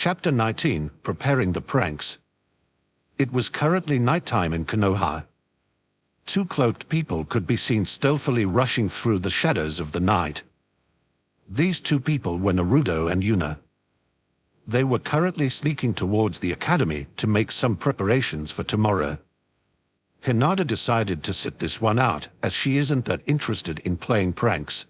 Chapter 19, Preparing the Pranks. It was currently nighttime in Konoha. Two cloaked people could be seen stealthily rushing through the shadows of the night. These two people were Naruto and Yuna. They were currently sneaking towards the academy to make some preparations for tomorrow. Hinata decided to sit this one out, as she isn't that interested in playing pranks.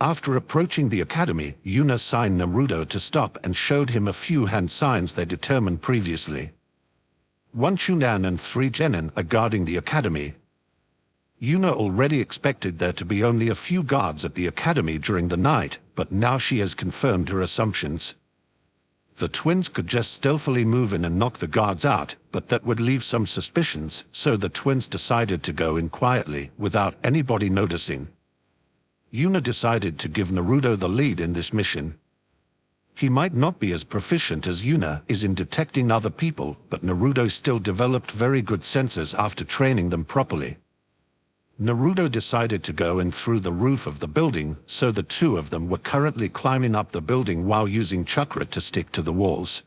After approaching the academy, Yuna signed Naruto to stop and showed him a few hand signs they determined previously. 1 Chunin and 3 genin are guarding the academy. Yuna already expected there to be only a few guards at the academy during the night, but now she has confirmed her assumptions. The twins could just stealthily move in and knock the guards out, but that would leave some suspicions, so the twins decided to go in quietly, without anybody noticing. Yuna decided to give Naruto the lead in this mission. He might not be as proficient as Yuna is in detecting other people, but Naruto still developed very good senses after training them properly. Naruto decided to go in through the roof of the building, so the two of them were currently climbing up the building while using chakra to stick to the walls.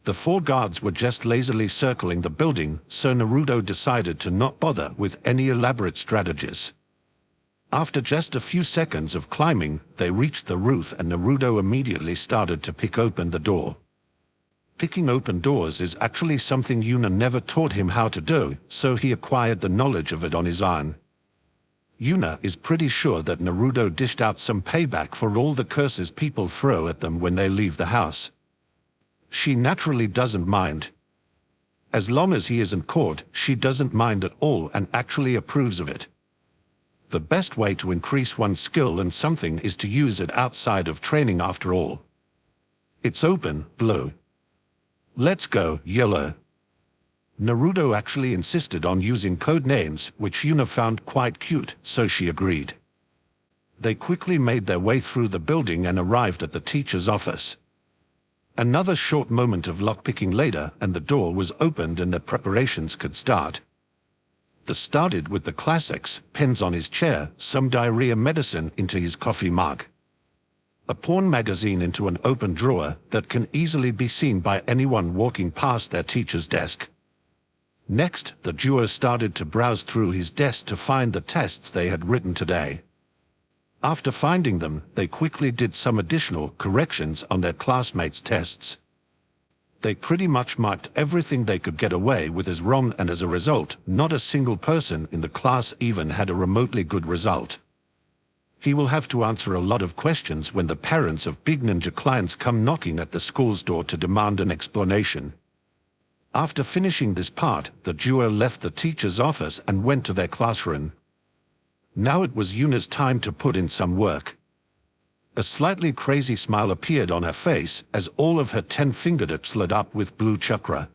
The 4 guards were just lazily circling the building, so Naruto decided to not bother with any elaborate strategies. After just a few seconds of climbing, they reached the roof and Naruto immediately started to pick open the door. Picking open doors is actually something Yuna never taught him how to do, so he acquired the knowledge of it on his own. Yuna is pretty sure that Naruto dished out some payback for all the curses people throw at them when they leave the house. She naturally doesn't mind. As long as he isn't caught, she doesn't mind at all and actually approves of it. The best way to increase one's skill in something is to use it outside of training after all. It's open, blue. Let's go, yellow. Naruto actually insisted on using code names, which Yuna found quite cute, so she agreed. They quickly made their way through the building and arrived at the teacher's office. Another short moment of lockpicking later, and the door was opened and their preparations could start. This started with the classics: pens on his chair, some diarrhea medicine into his coffee mug, a porn magazine into an open drawer that can easily be seen by anyone walking past their teacher's desk. Next, the duo started to browse through his desk to find the tests they had written today. After finding them, they quickly did some additional corrections on their classmates' tests. They pretty much marked everything they could get away with as wrong, and as a result, not a single person in the class even had a remotely good result. He will have to answer a lot of questions when the parents of big ninja clients come knocking at the school's door to demand an explanation. After finishing this part, the duo left the teacher's office and went to their classroom. Now it was Yuna's time to put in some work. A slightly crazy smile appeared on her face as all of her 10 fingertips lit up with blue chakra.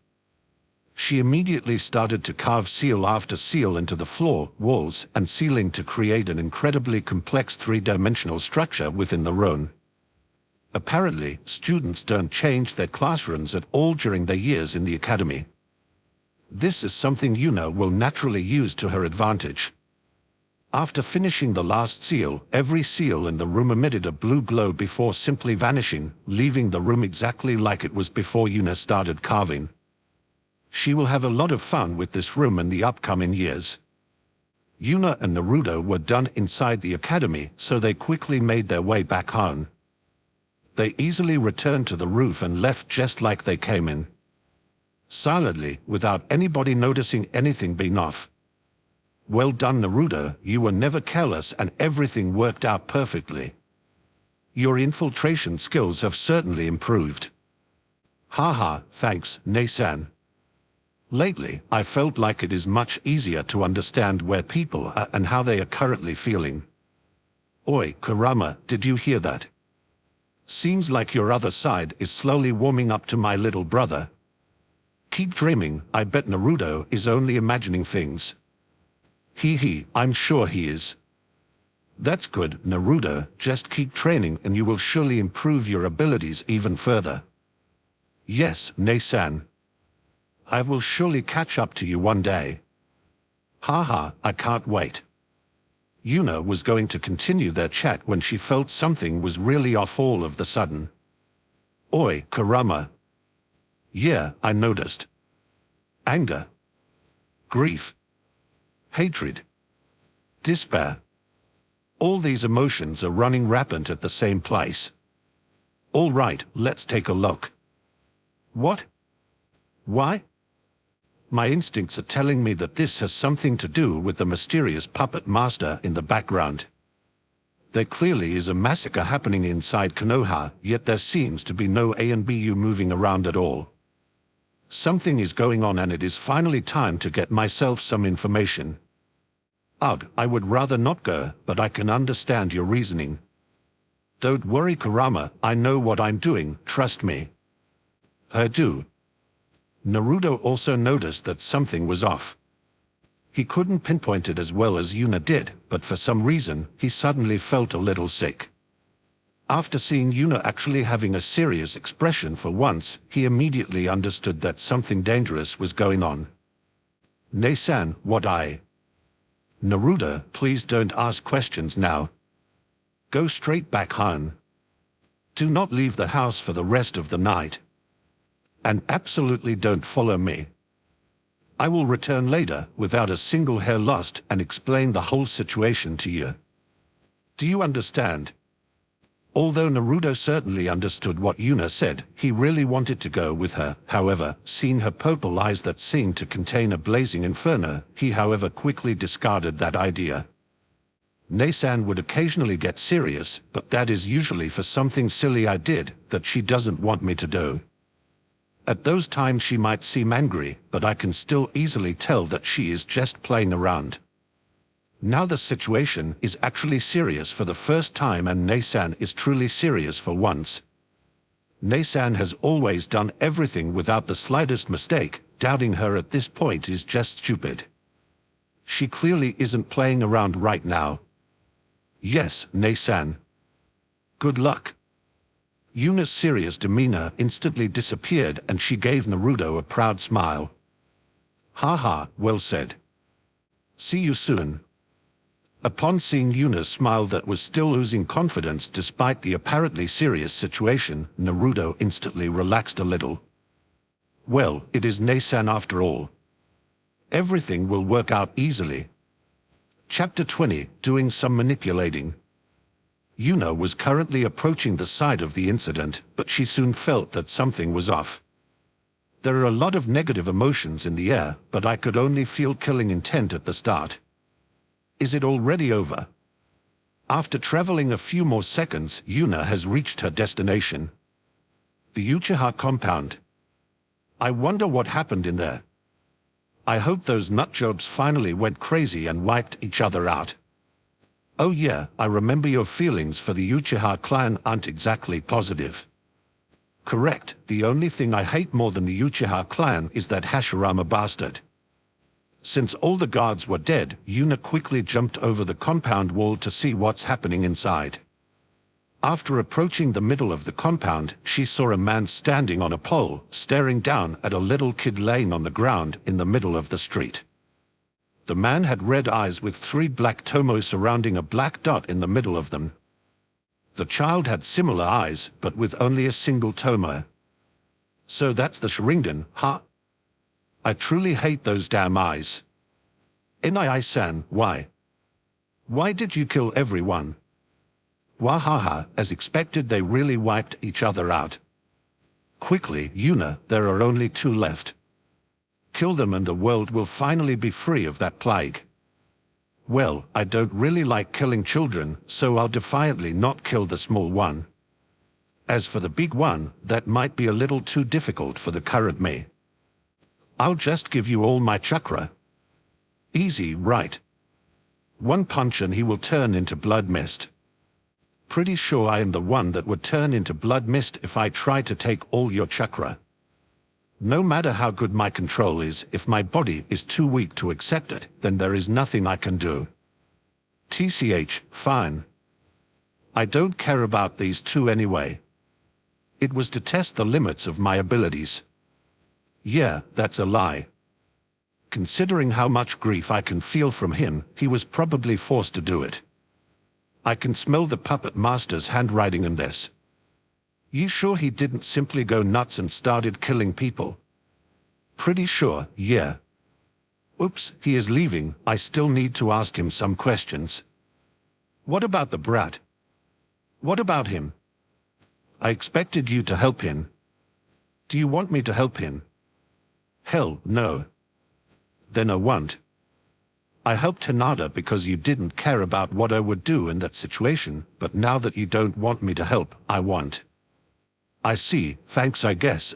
She immediately started to carve seal after seal into the floor, walls, and ceiling to create an incredibly complex 3-dimensional structure within the room. Apparently, students don't change their classrooms at all during their years in the academy. This is something Yuna will naturally use to her advantage. After finishing the last seal, every seal in the room emitted a blue glow before simply vanishing, leaving the room exactly like it was before Yuna started carving. She will have a lot of fun with this room in the upcoming years. Yuna and Naruto were done inside the academy, so they quickly made their way back home. They easily returned to the roof and left just like they came in. Silently, without anybody noticing anything being off. Well done, Naruto, you were never careless and everything worked out perfectly. Your infiltration skills have certainly improved. Haha, thanks, Nei-san. Lately, I felt like it is much easier to understand where people are and how they are currently feeling. Oi, Kurama, did you hear that? Seems like your other side is slowly warming up to my little brother. Keep dreaming, I bet Naruto is only imagining things. Hee, I'm sure he is. That's good, Naruto, just keep training and you will surely improve your abilities even further. Yes, Nei-san. I will surely catch up to you one day. Haha, I can't wait. Yuna was going to continue their chat when she felt something was really off all of the sudden. Oi, Kurama. Yeah, I noticed. Anger. Grief. Hatred. Despair. All these emotions are running rampant at the same place. All right, let's take a look. What? Why? My instincts are telling me that this has something to do with the mysterious puppet master in the background. There clearly is a massacre happening inside Konoha, yet there seems to be no A and BU moving around at all. Something is going on and it is finally time to get myself some information. Ugh, I would rather not go, but I can understand your reasoning. Don't worry, Kurama, I know what I'm doing, trust me. I do. Naruto also noticed that something was off. He couldn't pinpoint it as well as Yuna did, but for some reason, he suddenly felt a little sick. After seeing Yuna actually having a serious expression for once, he immediately understood that something dangerous was going on. "Ne-san, what I?" "Naruto, please don't ask questions now. Go straight back home. Do not leave the house for the rest of the night. And absolutely don't follow me. I will return later without a single hair lost and explain the whole situation to you. Do you understand?" Although Naruto certainly understood what Yuna said, he really wanted to go with her. However, seeing her purple eyes that seemed to contain a blazing inferno, he however quickly discarded that idea. Ne-san would occasionally get serious, but that is usually for something silly I did that she doesn't want me to do. At those times she might seem angry, but I can still easily tell that she is just playing around. Now the situation is actually serious for the first time and Ne-san is truly serious for once. Ne-san has always done everything without the slightest mistake. Doubting her at this point is just stupid. She clearly isn't playing around right now. Yes, Ne-san. Good luck. Yuna's serious demeanor instantly disappeared and she gave Naruto a proud smile. Haha, well said. See you soon. Upon seeing Yuna's smile that was still oozing confidence despite the apparently serious situation, Naruto instantly relaxed a little. Well, it is Ne-san after all. Everything will work out easily. Chapter 20, Doing Some Manipulating. Yuna was currently approaching the site of the incident, but she soon felt that something was off. There are a lot of negative emotions in the air, but I could only feel killing intent at the start. Is it already over? After traveling a few more seconds, Yuna has reached her destination. The Uchiha compound. I wonder what happened in there. I hope those nutjobs finally went crazy and wiped each other out. Oh yeah, I remember your feelings for the Uchiha clan aren't exactly positive. Correct, the only thing I hate more than the Uchiha clan is that Hashirama bastard. Since all the guards were dead, Yuna quickly jumped over the compound wall to see what's happening inside. After approaching the middle of the compound, she saw a man standing on a pole, staring down at a little kid laying on the ground in the middle of the street. The man had red eyes with 3 black tomos surrounding a black dot in the middle of them. The child had similar eyes, but with only a single tomo. So that's the Sharingan, huh? I truly hate those damn eyes. Nai-san, why? Why did you kill everyone? Wahaha, as expected they really wiped each other out. Quickly, Yuna, there are only 2 left. Kill them and the world will finally be free of that plague. Well, I don't really like killing children, so I'll defiantly not kill the small one. As for the big one, that might be a little too difficult for the current me. I'll just give you all my chakra. Easy, right? 1 punch and he will turn into blood mist. Pretty sure I am the one that would turn into blood mist if I try to take all your chakra. No matter how good my control is, if my body is too weak to accept it, then there is nothing I can do. TCH, fine. I don't care about these 2 anyway. It was to test the limits of my abilities. Yeah, that's a lie. Considering how much grief I can feel from him, he was probably forced to do it. I can smell the puppet master's handwriting in this. You sure he didn't simply go nuts and started killing people? Pretty sure, yeah. Oops, he is leaving. I still need to ask him some questions. What about the brat? What about him? I expected you to help him. Do you want me to help him? Hell, no. Then I won't. I helped Hinata because you didn't care about what I would do in that situation, but now that you don't want me to help, I won't. I see, thanks I guess.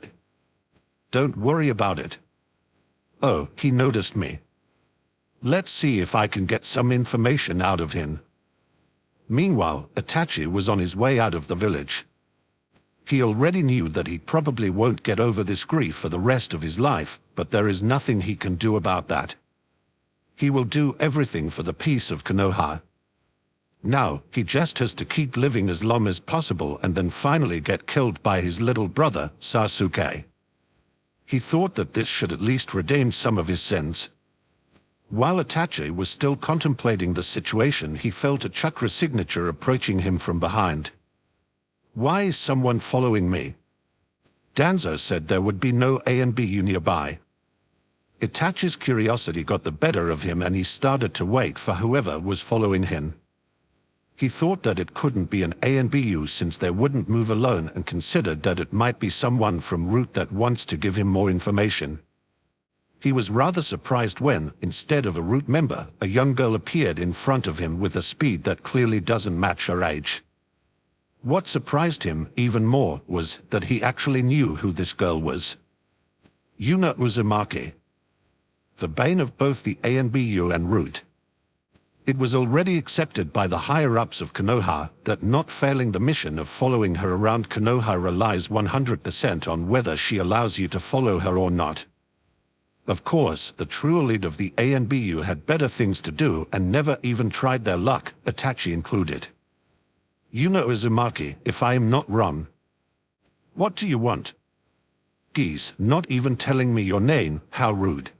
Don't worry about it. Oh, he noticed me. Let's see if I can get some information out of him. Meanwhile, Itachi was on his way out of the village. He already knew that he probably won't get over this grief for the rest of his life, but there is nothing he can do about that. He will do everything for the peace of Konoha. Now, he just has to keep living as long as possible and then finally get killed by his little brother, Sasuke. He thought that this should at least redeem some of his sins. While Itachi was still contemplating the situation, he felt a chakra signature approaching him from behind. Why is someone following me? Danzo said there would be no A and BU nearby. Itachi's curiosity got the better of him and he started to wait for whoever was following him. He thought that it couldn't be an A and BU since they wouldn't move alone and considered that it might be someone from Root that wants to give him more information. He was rather surprised when, instead of a Root member, a young girl appeared in front of him with a speed that clearly doesn't match her age. What surprised him even more was that he actually knew who this girl was. Yuna Uzumaki. The bane of both the A and BU and Root. It was already accepted by the higher-ups of Konoha that not failing the mission of following her around Konoha relies 100% on whether she allows you to follow her or not. Of course, the true elite of the A and BU had better things to do and never even tried their luck, Itachi included. Yuna Uzumaki, if I am not wrong. What do you want? Geez, not even telling me your name, how rude.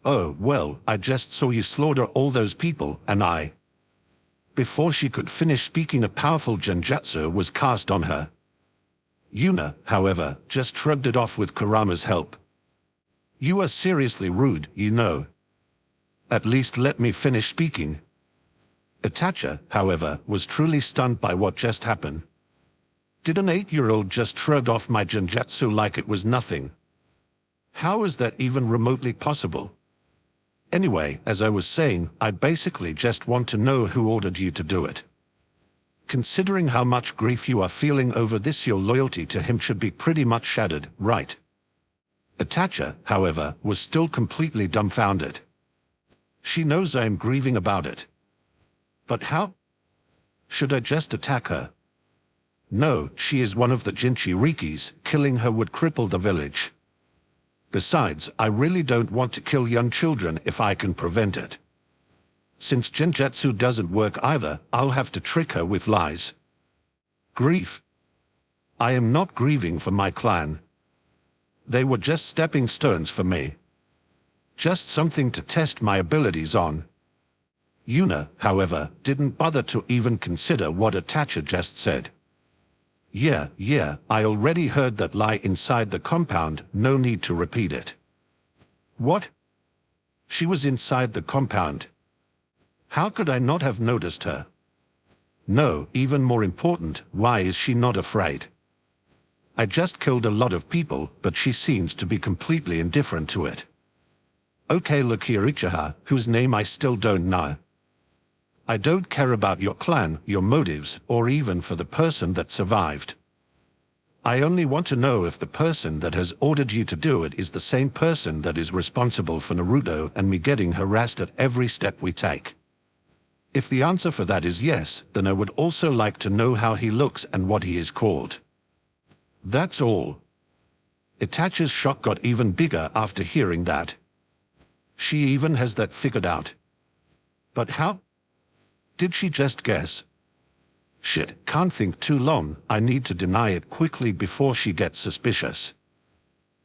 Oh, well, I just saw you slaughter all those people, and I... Before she could finish speaking, a powerful genjutsu was cast on her. Yuna, however, just shrugged it off with Kurama's help. You are seriously rude, you know. At least let me finish speaking. Itachi, however, was truly stunned by what just happened. Did an 8-year-old just shrug off my genjutsu like it was nothing? How is that even remotely possible? Anyway, as I was saying, I basically just want to know who ordered you to do it. Considering how much grief you are feeling over this, your loyalty to him should be pretty much shattered, right? Itachi, however, was still completely dumbfounded. She knows I am grieving about it. But how? Should I just attack her? No, she is one of the Jinchurikis. Killing her would cripple the village. Besides, I really don't want to kill young children if I can prevent it. Since genjutsu doesn't work either, I'll have to trick her with lies. Grief? I am not grieving for my clan. They were just stepping stones for me. Just something to test my abilities on. Yuna, however, didn't bother to even consider what Itachi just said. Yeah, I already heard that lie inside the compound, no need to repeat it. What? She was inside the compound. How could I not have noticed her? No, even more important, why is she not afraid? I just killed a lot of people, but she seems to be completely indifferent to it. Okay, look here, Uchiha, whose name I still don't know. I don't care about your clan, your motives, or even for the person that survived. I only want to know if the person that has ordered you to do it is the same person that is responsible for Naruto and me getting harassed at every step we take. If the answer for that is yes, then I would also like to know how he looks and what he is called. That's all. Itachi's shock got even bigger after hearing that. She even has that figured out. But how? Did she just guess? Shit, can't think too long, I need to deny it quickly before she gets suspicious.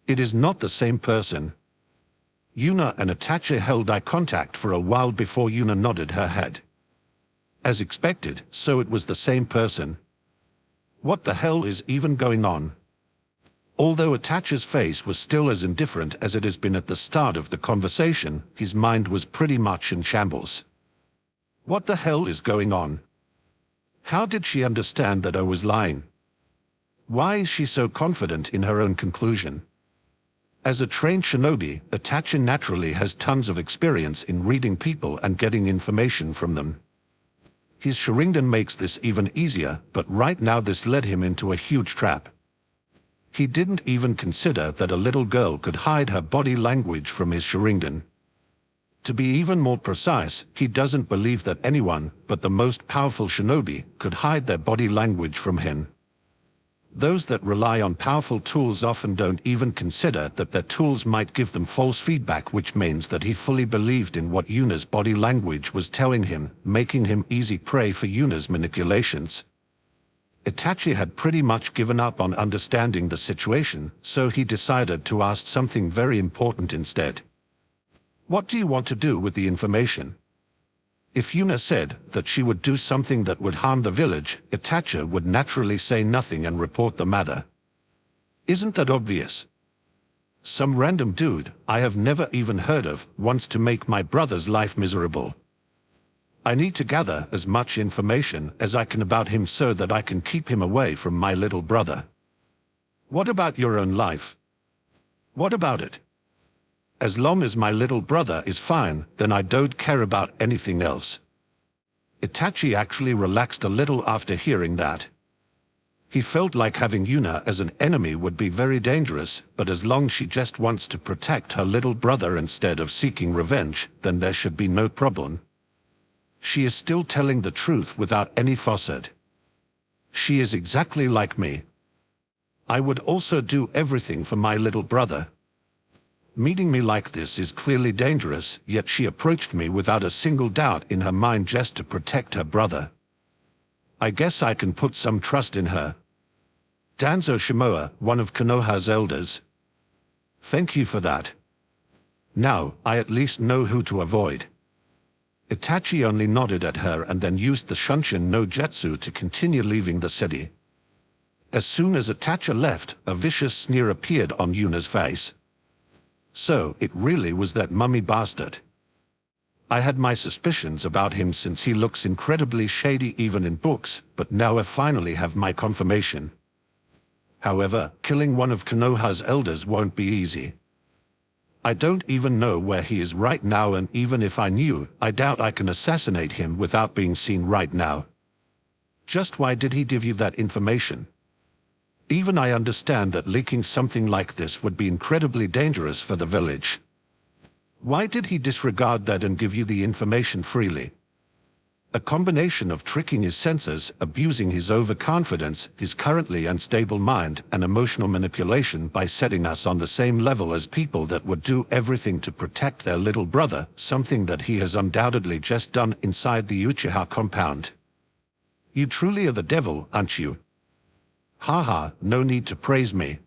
It is not the same person. Yuna and Itachi held eye contact for a while before Yuna nodded her head. As expected, so it was the same person. What the hell is even going on? Although Itachi's face was still as indifferent as it has been at the start of the conversation, his mind was pretty much in shambles. What the hell is going on? How did she understand that I was lying? Why is she so confident in her own conclusion? As a trained shinobi, Itachi naturally has tons of experience in reading people and getting information from them. His Sharingan makes this even easier, but right now this led him into a huge trap. He didn't even consider that a little girl could hide her body language from his Sharingan. To be even more precise, he doesn't believe that anyone but the most powerful shinobi could hide their body language from him. Those that rely on powerful tools often don't even consider that their tools might give them false feedback, which means that he fully believed in what Yuna's body language was telling him, making him easy prey for Yuna's manipulations. Itachi had pretty much given up on understanding the situation, so he decided to ask something very important instead. What do you want to do with the information? If Yuna said that she would do something that would harm the village, Itachi would naturally say nothing and report the matter. Isn't that obvious? Some random dude I have never even heard of wants to make my brother's life miserable. I need to gather as much information as I can about him so that I can keep him away from my little brother. What about your own life? What about it? As long as my little brother is fine, then I don't care about anything else. Itachi actually relaxed a little after hearing that. He felt like having Yuna as an enemy would be very dangerous, but as long as she just wants to protect her little brother instead of seeking revenge, then there should be no problem. She is still telling the truth without any falsehood. She is exactly like me. I would also do everything for my little brother. Meeting me like this is clearly dangerous, yet she approached me without a single doubt in her mind just to protect her brother. I guess I can put some trust in her. Danzo Shimoa, one of Konoha's elders. Thank you for that. Now, I at least know who to avoid. Itachi only nodded at her and then used the Shunshin no Jutsu to continue leaving the city. As soon as Itachi left, a vicious sneer appeared on Yuna's face. So, it really was that mummy bastard. I had my suspicions about him since he looks incredibly shady even in books, but now I finally have my confirmation. However, killing one of Konoha's elders won't be easy. I don't even know where he is right now, and even if I knew, I doubt I can assassinate him without being seen right now. Just why did he give you that information? Even I understand that leaking something like this would be incredibly dangerous for the village. Why did he disregard that and give you the information freely? A combination of tricking his senses, abusing his overconfidence, his currently unstable mind, and emotional manipulation by setting us on the same level as people that would do everything to protect their little brother, something that he has undoubtedly just done inside the Uchiha compound. You truly are the devil, aren't you? Haha, no need to praise me.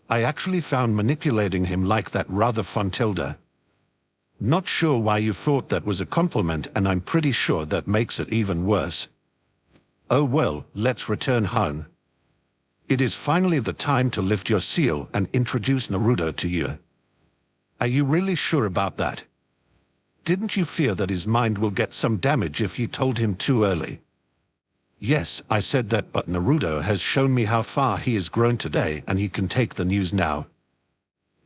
I actually found manipulating him like that rather fun, Tilda. Not sure why you thought that was a compliment, and I'm pretty sure that makes it even worse. Oh well, let's return home. It is finally the time to lift your seal and introduce Naruto to you. Are you really sure about that? Didn't you fear that his mind will get some damage if you told him too early? Yes, I said that, but Naruto has shown me how far he has grown today, and he can take the news now.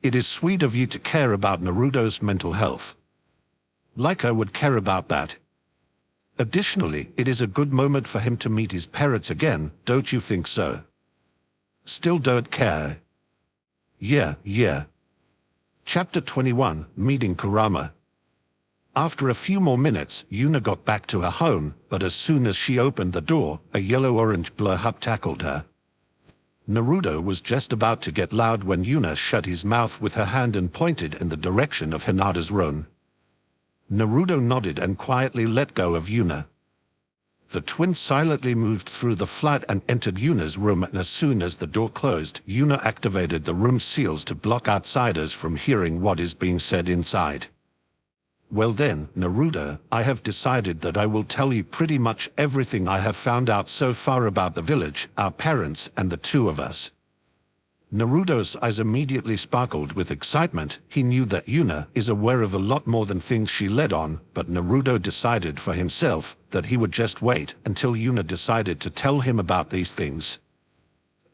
It is sweet of you to care about Naruto's mental health. Like I would care about that. Additionally, it is a good moment for him to meet his parents again, don't you think so? Still don't care? Yeah. Chapter 21, Meeting Kurama. After a few more minutes, Yuna got back to her home, but as soon as she opened the door, a yellow-orange blur tackled her. Naruto was just about to get loud when Yuna shut his mouth with her hand and pointed in the direction of Hinata's room. Naruto nodded and quietly let go of Yuna. The twins silently moved through the flat and entered Yuna's room, and as soon as the door closed, Yuna activated the room seals to block outsiders from hearing what is being said inside. Well then, Naruto, I have decided that I will tell you pretty much everything I have found out so far about the village, our parents, and the two of us. Naruto's eyes immediately sparkled with excitement. He knew that Yuna is aware of a lot more than things she let on, but Naruto decided for himself that he would just wait until Yuna decided to tell him about these things.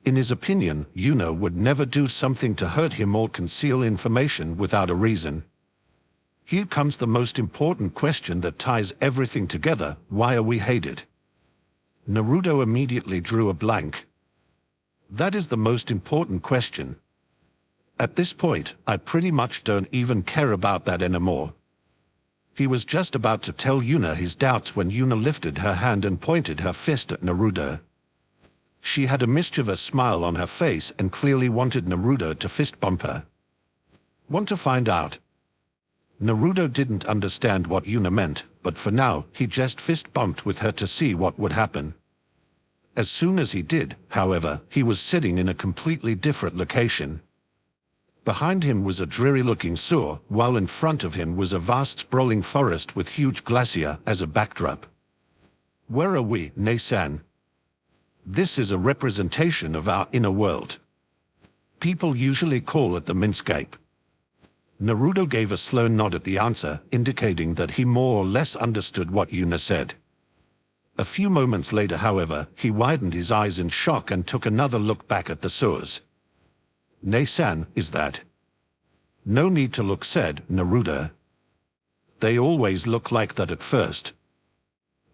In his opinion, Yuna would never do something to hurt him or conceal information without a reason. Here comes the most important question that ties everything together: why are we hated? Naruto immediately drew a blank. That is the most important question. At this point, I pretty much don't even care about that anymore. He was just about to tell Yuna his doubts when Yuna lifted her hand and pointed her fist at Naruto. She had a mischievous smile on her face and clearly wanted Naruto to fist bump her. Want to find out? Naruto didn't understand what Yuna meant, but for now, he just fist bumped with her to see what would happen. As soon as he did, however, he was sitting in a completely different location. Behind him was a dreary-looking sewer, while in front of him was a vast sprawling forest with huge glacier as a backdrop. Where are we, Ne-san? This is a representation of our inner world. People usually call it the Minscape. Naruto gave a slow nod at the answer, indicating that he more or less understood what Yuna said. A few moments later, however, he widened his eyes in shock and took another look back at the sewers. Ne-san, is that? No need to look, said Naruto. They always look like that at first.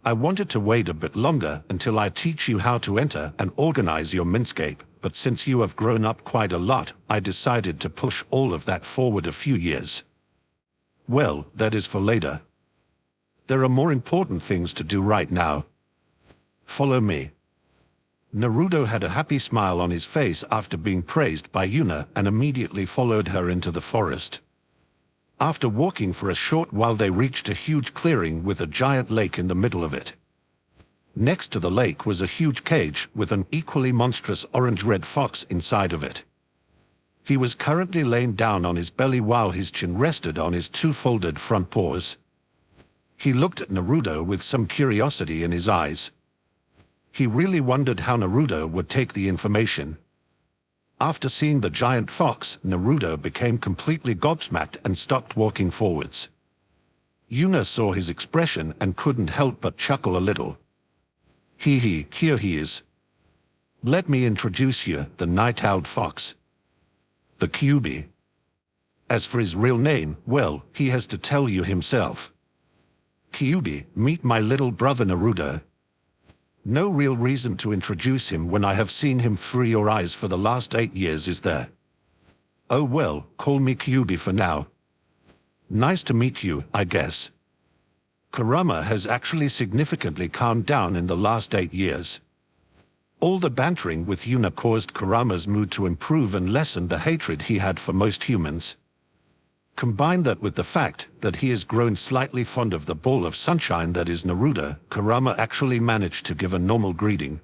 I wanted to wait a bit longer until I teach you how to enter and organize your Minscape, but since you have grown up quite a lot, I decided to push all of that forward a few years. Well, that is for later. There are more important things to do right now. Follow me. Naruto had a happy smile on his face after being praised by Yuna and immediately followed her into the forest. After walking for a short while, they reached a huge clearing with a giant lake in the middle of it. Next to the lake was a huge cage with an equally monstrous orange-red fox inside of it. He was currently laying down on his belly while his chin rested on his two folded front paws. He looked at Naruto with some curiosity in his eyes. He really wondered how Naruto would take the information. After seeing the giant fox, Naruto became completely gobsmacked and stopped walking forwards. Yuna saw his expression and couldn't help but chuckle a little. Here he is. Let me introduce you, the night-owled fox. The Kyuubi. As for his real name, well, he has to tell you himself. Kyuubi, meet my little brother Naruto. No real reason to introduce him when I have seen him through your eyes for the last 8 years, is there? Oh well, call me Kyuubi for now. Nice to meet you, I guess. Kurama has actually significantly calmed down in the last 8 years. All the bantering with Yuna caused Kurama's mood to improve and lessen the hatred he had for most humans. Combine that with the fact that he has grown slightly fond of the ball of sunshine that is Naruto, Kurama actually managed to give a normal greeting.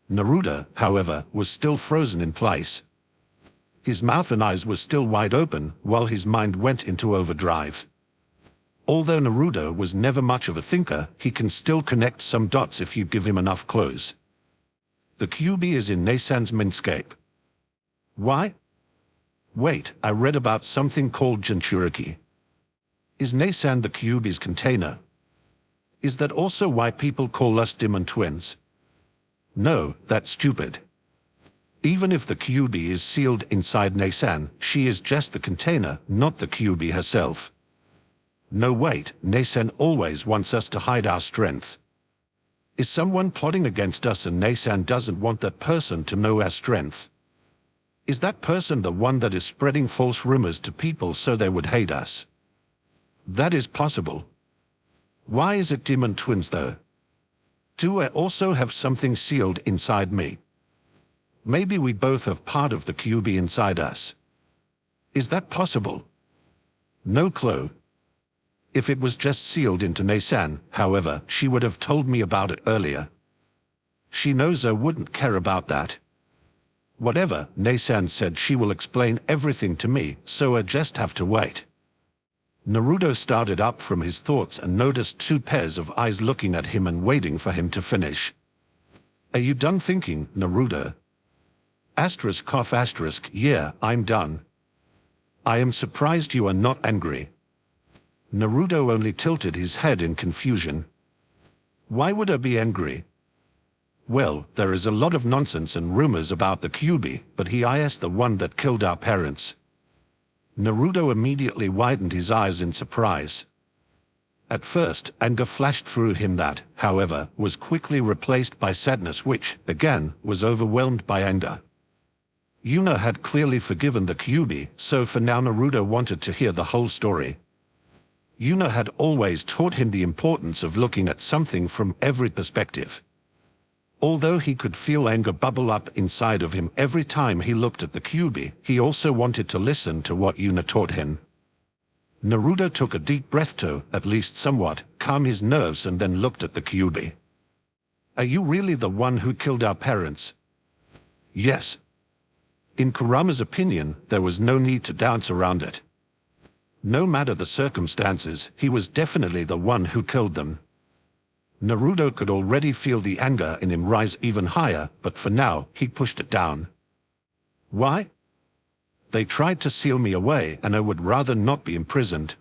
Naruto, however, was still frozen in place. His mouth and eyes were still wide open, while his mind went into overdrive. Although Naruto was never much of a thinker, he can still connect some dots if you give him enough clues. The Kyuubi is in Ne-san's Minscape. Why? Wait, I read about something called Jinchuriki. Is Ne-san the Kyuubi's container? Is that also why people call us demon twins? No, that's stupid. Even if the Kyuubi is sealed inside Ne-san, she is just the container, not the Kyuubi herself. No wait, Ne-san always wants us to hide our strength. Is someone plotting against us and Ne-san doesn't want that person to know our strength? Is that person the one that is spreading false rumors to people so they would hate us? That is possible. Why is it demon twins though? Do I also have something sealed inside me? Maybe we both have part of the Kyuubi inside us. Is that possible? No clue. If it was just sealed into Ne-san, however, she would have told me about it earlier. She knows I wouldn't care about that. Whatever, Ne-san said she will explain everything to me, so I just have to wait. Naruto started up from his thoughts and noticed two pairs of eyes looking at him and waiting for him to finish. Are you done thinking, Naruto? Asterisk cough asterisk, yeah, I'm done. I am surprised you are not angry. Naruto only tilted his head in confusion. Why would I be angry? Well, there is a lot of nonsense and rumors about the Kyuubi, but he is the one that killed our parents. Naruto immediately widened his eyes in surprise. At first, anger flashed through him that, however, was quickly replaced by sadness which, again, was overwhelmed by anger. Yuna had clearly forgiven the Kyuubi, so for now Naruto wanted to hear the whole story. Yuna had always taught him the importance of looking at something from every perspective. Although he could feel anger bubble up inside of him every time he looked at the Kyuubi, he also wanted to listen to what Yuna taught him. Naruto took a deep breath to, at least somewhat, calm his nerves and then looked at the Kyuubi. Are you really the one who killed our parents? Yes. In Kurama's opinion, there was no need to dance around it. No matter the circumstances, he was definitely the one who killed them. Naruto could already feel the anger in him rise even higher, but for now, he pushed it down. Why? They tried to seal me away and I would rather not be imprisoned.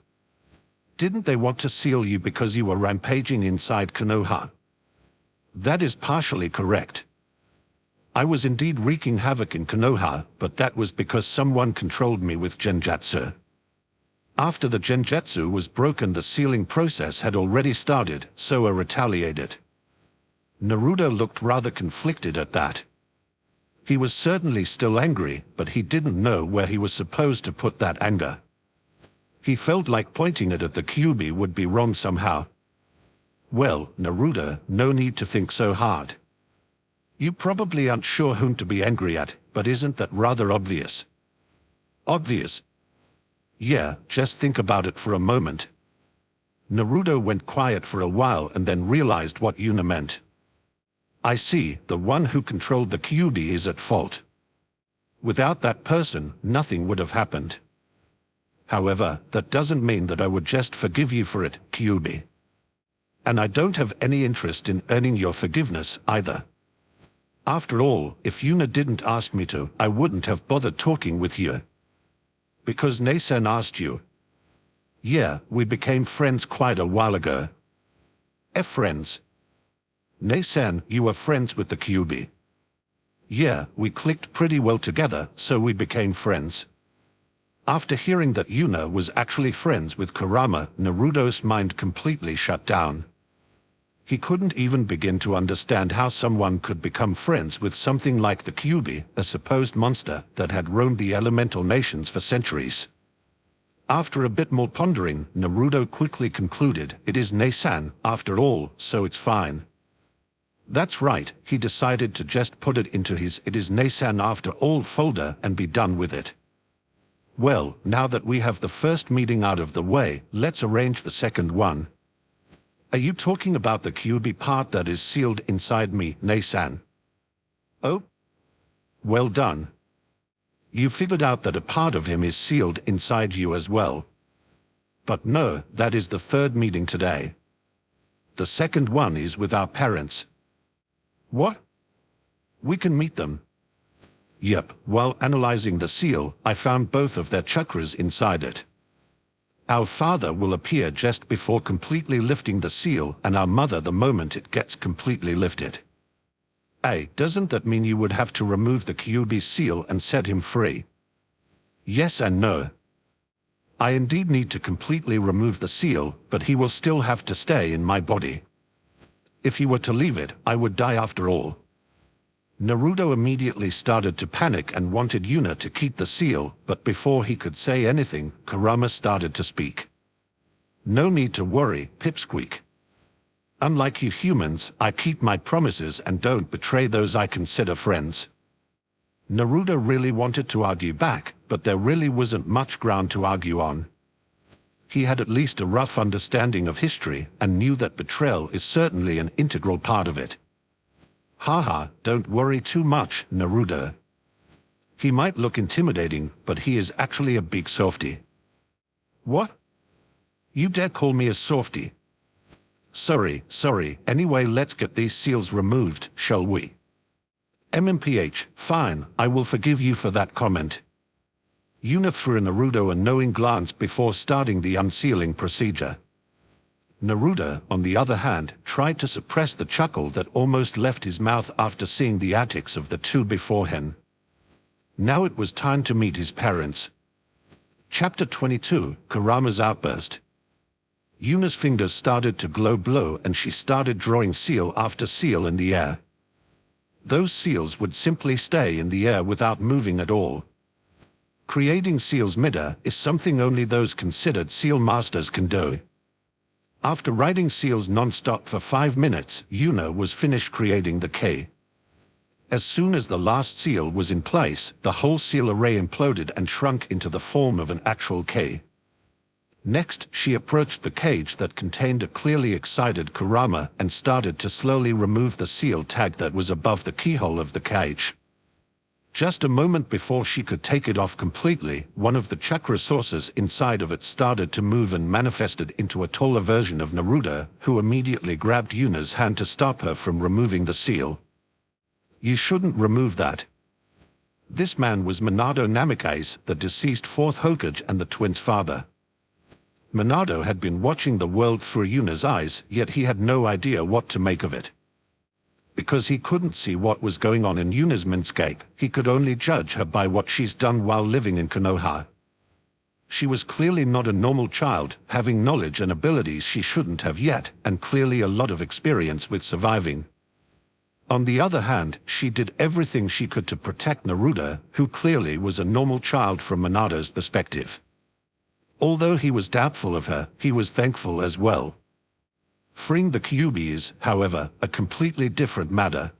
Didn't they want to seal you because you were rampaging inside Konoha? That is partially correct. I was indeed wreaking havoc in Konoha, but that was because someone controlled me with genjutsu. After the genjutsu was broken, the sealing process had already started, so I retaliated. Naruto looked rather conflicted at that. He was certainly still angry, but he didn't know where he was supposed to put that anger. He felt like pointing it at the Kyuubi would be wrong somehow. Well, Naruto, no need to think so hard. You probably aren't sure whom to be angry at, but isn't that rather obvious? Obvious? Yeah, just think about it for a moment. Naruto went quiet for a while and then realized what Yuna meant. I see, the one who controlled the Kyuubi is at fault. Without that person, nothing would have happened. However, that doesn't mean that I would just forgive you for it, Kyuubi. And I don't have any interest in earning your forgiveness either. After all, if Yuna didn't ask me to, I wouldn't have bothered talking with you. Because Nasan asked you. Yeah, we became friends quite a while ago. Friends? Nasan, you were friends with the Kyuubi. Yeah, we clicked pretty well together, so we became friends. After hearing that Yuna was actually friends with Kurama, Naruto's mind completely shut down. He couldn't even begin to understand how someone could become friends with something like the Kyuubi, a supposed monster that had roamed the elemental nations for centuries. After a bit more pondering, Naruto quickly concluded, it is Nasan, after all, so it's fine. That's right, he decided to just put it into his It is Nasan after all folder and be done with it. Well, now that we have the first meeting out of the way, let's arrange the second one. Are you talking about the Kyuubi part that is sealed inside me, Nasan? Oh? Well done. You figured out that a part of him is sealed inside you as well. But no, that is the third meeting today. The second one is with our parents. What? We can meet them. Yep, while analyzing the seal, I found both of their chakras inside it. Our father will appear just before completely lifting the seal, and our mother the moment it gets completely lifted. Doesn't that mean you would have to remove the Kyuubi seal and set him free? Yes and no. I indeed need to completely remove the seal, but he will still have to stay in my body. If he were to leave it, I would die after all. Naruto immediately started to panic and wanted Yuna to keep the seal, but before he could say anything, Kurama started to speak. No need to worry, Pipsqueak. Unlike you humans, I keep my promises and don't betray those I consider friends. Naruto really wanted to argue back, but there really wasn't much ground to argue on. He had at least a rough understanding of history and knew that betrayal is certainly an integral part of it. Haha, don't worry too much, Naruto. He might look intimidating, but he is actually a big softie. What? You dare call me a softie? Sorry, anyway let's get these seals removed, shall we? MMPH, fine, I will forgive you for that comment. Yuna threw Naruto a knowing glance before starting the unsealing procedure. Naruto, on the other hand, tried to suppress the chuckle that almost left his mouth after seeing the antics of the two beforehand. Now it was time to meet his parents. Chapter 22, Kurama's Outburst. Yuna's fingers started to glow blue and she started drawing seal after seal in the air. Those seals would simply stay in the air without moving at all. Creating seals mid-air is something only those considered seal masters can do. After writing seals non-stop for 5 minutes, Yuna was finished creating the K. As soon as the last seal was in place, the whole seal array imploded and shrunk into the form of an actual K. Next, she approached the cage that contained a clearly excited Kurama and started to slowly remove the seal tag that was above the keyhole of the cage. Just a moment before she could take it off completely, one of the chakra sources inside of it started to move and manifested into a taller version of Naruto, who immediately grabbed Yuna's hand to stop her from removing the seal. You shouldn't remove that. This man was Minato Namikaze, the deceased fourth Hokage and the twins' father. Minato had been watching the world through Yuna's eyes, yet he had no idea what to make of it. Because he couldn't see what was going on in Yuna's mindscape, he could only judge her by what she's done while living in Konoha. She was clearly not a normal child, having knowledge and abilities she shouldn't have yet, and clearly a lot of experience with surviving. On the other hand, she did everything she could to protect Naruto, who clearly was a normal child from Minato's perspective. Although he was doubtful of her, he was thankful as well. Freeing the Kyuubi is, however, a completely different matter.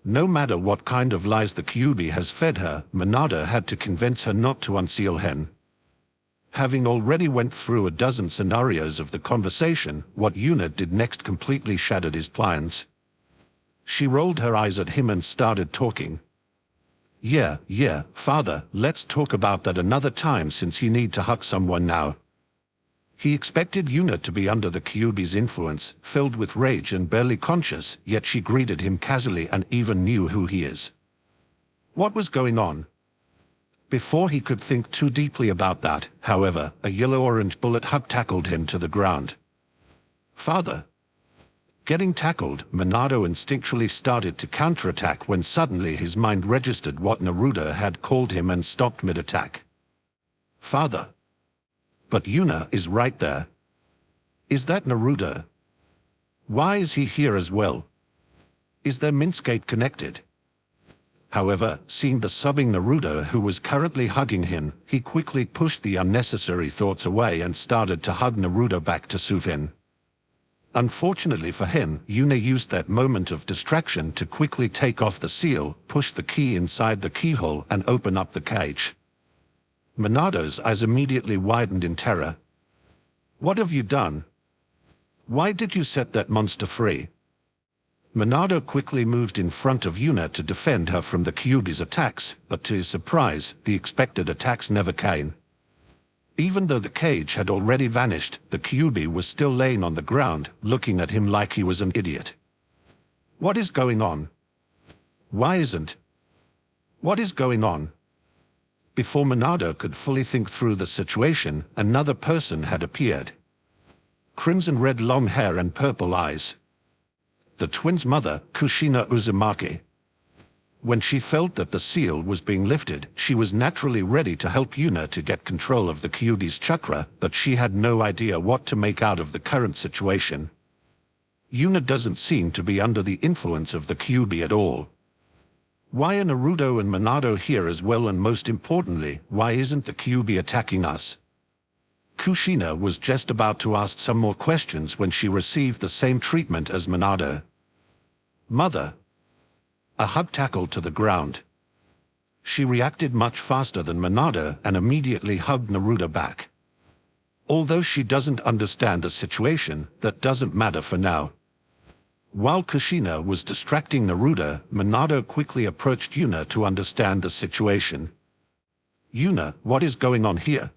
No matter what kind of lies the Kyuubi has fed her, Minato had to convince her not to unseal him. Having already went through a dozen scenarios of the conversation, what Yuna did next completely shattered his plans. She rolled her eyes at him and started talking. Yeah, father, let's talk about that another time since you need to hug someone now. He expected Yuna to be under the Kyuubi's influence, filled with rage and barely conscious, yet she greeted him casually and even knew who he is. What was going on? Before he could think too deeply about that, however, a yellow-orange bullet hug tackled him to the ground. Father. Getting tackled, Minato instinctually started to counterattack when suddenly his mind registered what Naruto had called him and stopped mid-attack. Father. But Yuna is right there. Is that Naruto? Why is he here as well? Is their mindscape connected? However, seeing the sobbing Naruto who was currently hugging him, he quickly pushed the unnecessary thoughts away and started to hug Naruto back to soothe him. Unfortunately for him, Yuna used that moment of distraction to quickly take off the seal, push the key inside the keyhole and open up the cage. Minato's eyes immediately widened in terror. What have you done? Why did you set that monster free? Minato quickly moved in front of Yuna to defend her from the Kyuubi's attacks, but to his surprise, the expected attacks never came. Even though the cage had already vanished, the Kyuubi was still laying on the ground, looking at him like he was an idiot. What is going on? Why isn't? What is going on? Before Minato could fully think through the situation, another person had appeared. Crimson-red long hair and purple eyes. The twins' mother, Kushina Uzumaki. When she felt that the seal was being lifted, she was naturally ready to help Yuna to get control of the Kyuubi's chakra, but she had no idea what to make out of the current situation. Yuna doesn't seem to be under the influence of the Kyuubi at all. Why are Naruto and Minato here as well, and most importantly, why isn't the Kyuubi attacking us? Kushina was just about to ask some more questions when she received the same treatment as Minato. Mother. A hug tackled to the ground. She reacted much faster than Minato and immediately hugged Naruto back. Although she doesn't understand the situation, that doesn't matter for now. While Kushina was distracting Naruto, Minato quickly approached Yuna to understand the situation. Yuna, what is going on here?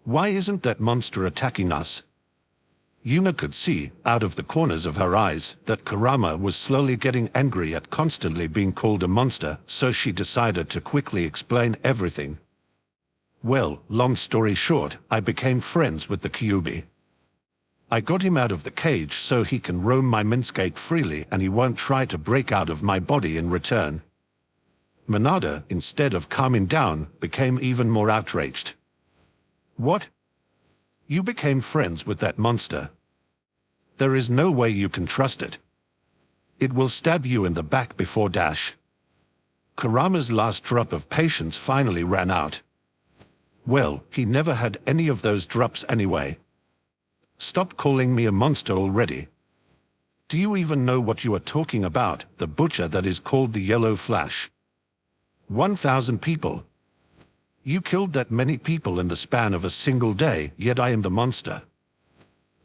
Why isn't that monster attacking us? Yuna could see, out of the corners of her eyes, that Kurama was slowly getting angry at constantly being called a monster, so she decided to quickly explain everything. Well, long story short, I became friends with the Kyuubi. I got him out of the cage so he can roam my Minscape freely and he won't try to break out of my body in return. Minada, instead of calming down, became even more outraged. What? You became friends with that monster? There is no way you can trust it. It will stab you in the back before dash. Kurama's last drop of patience finally ran out. Well, he never had any of those drops anyway. Stop calling me a monster already. Do you even know what you are talking about, the butcher that is called the Yellow Flash? 1,000 people. You killed that many people in the span of a single day, yet I am the monster.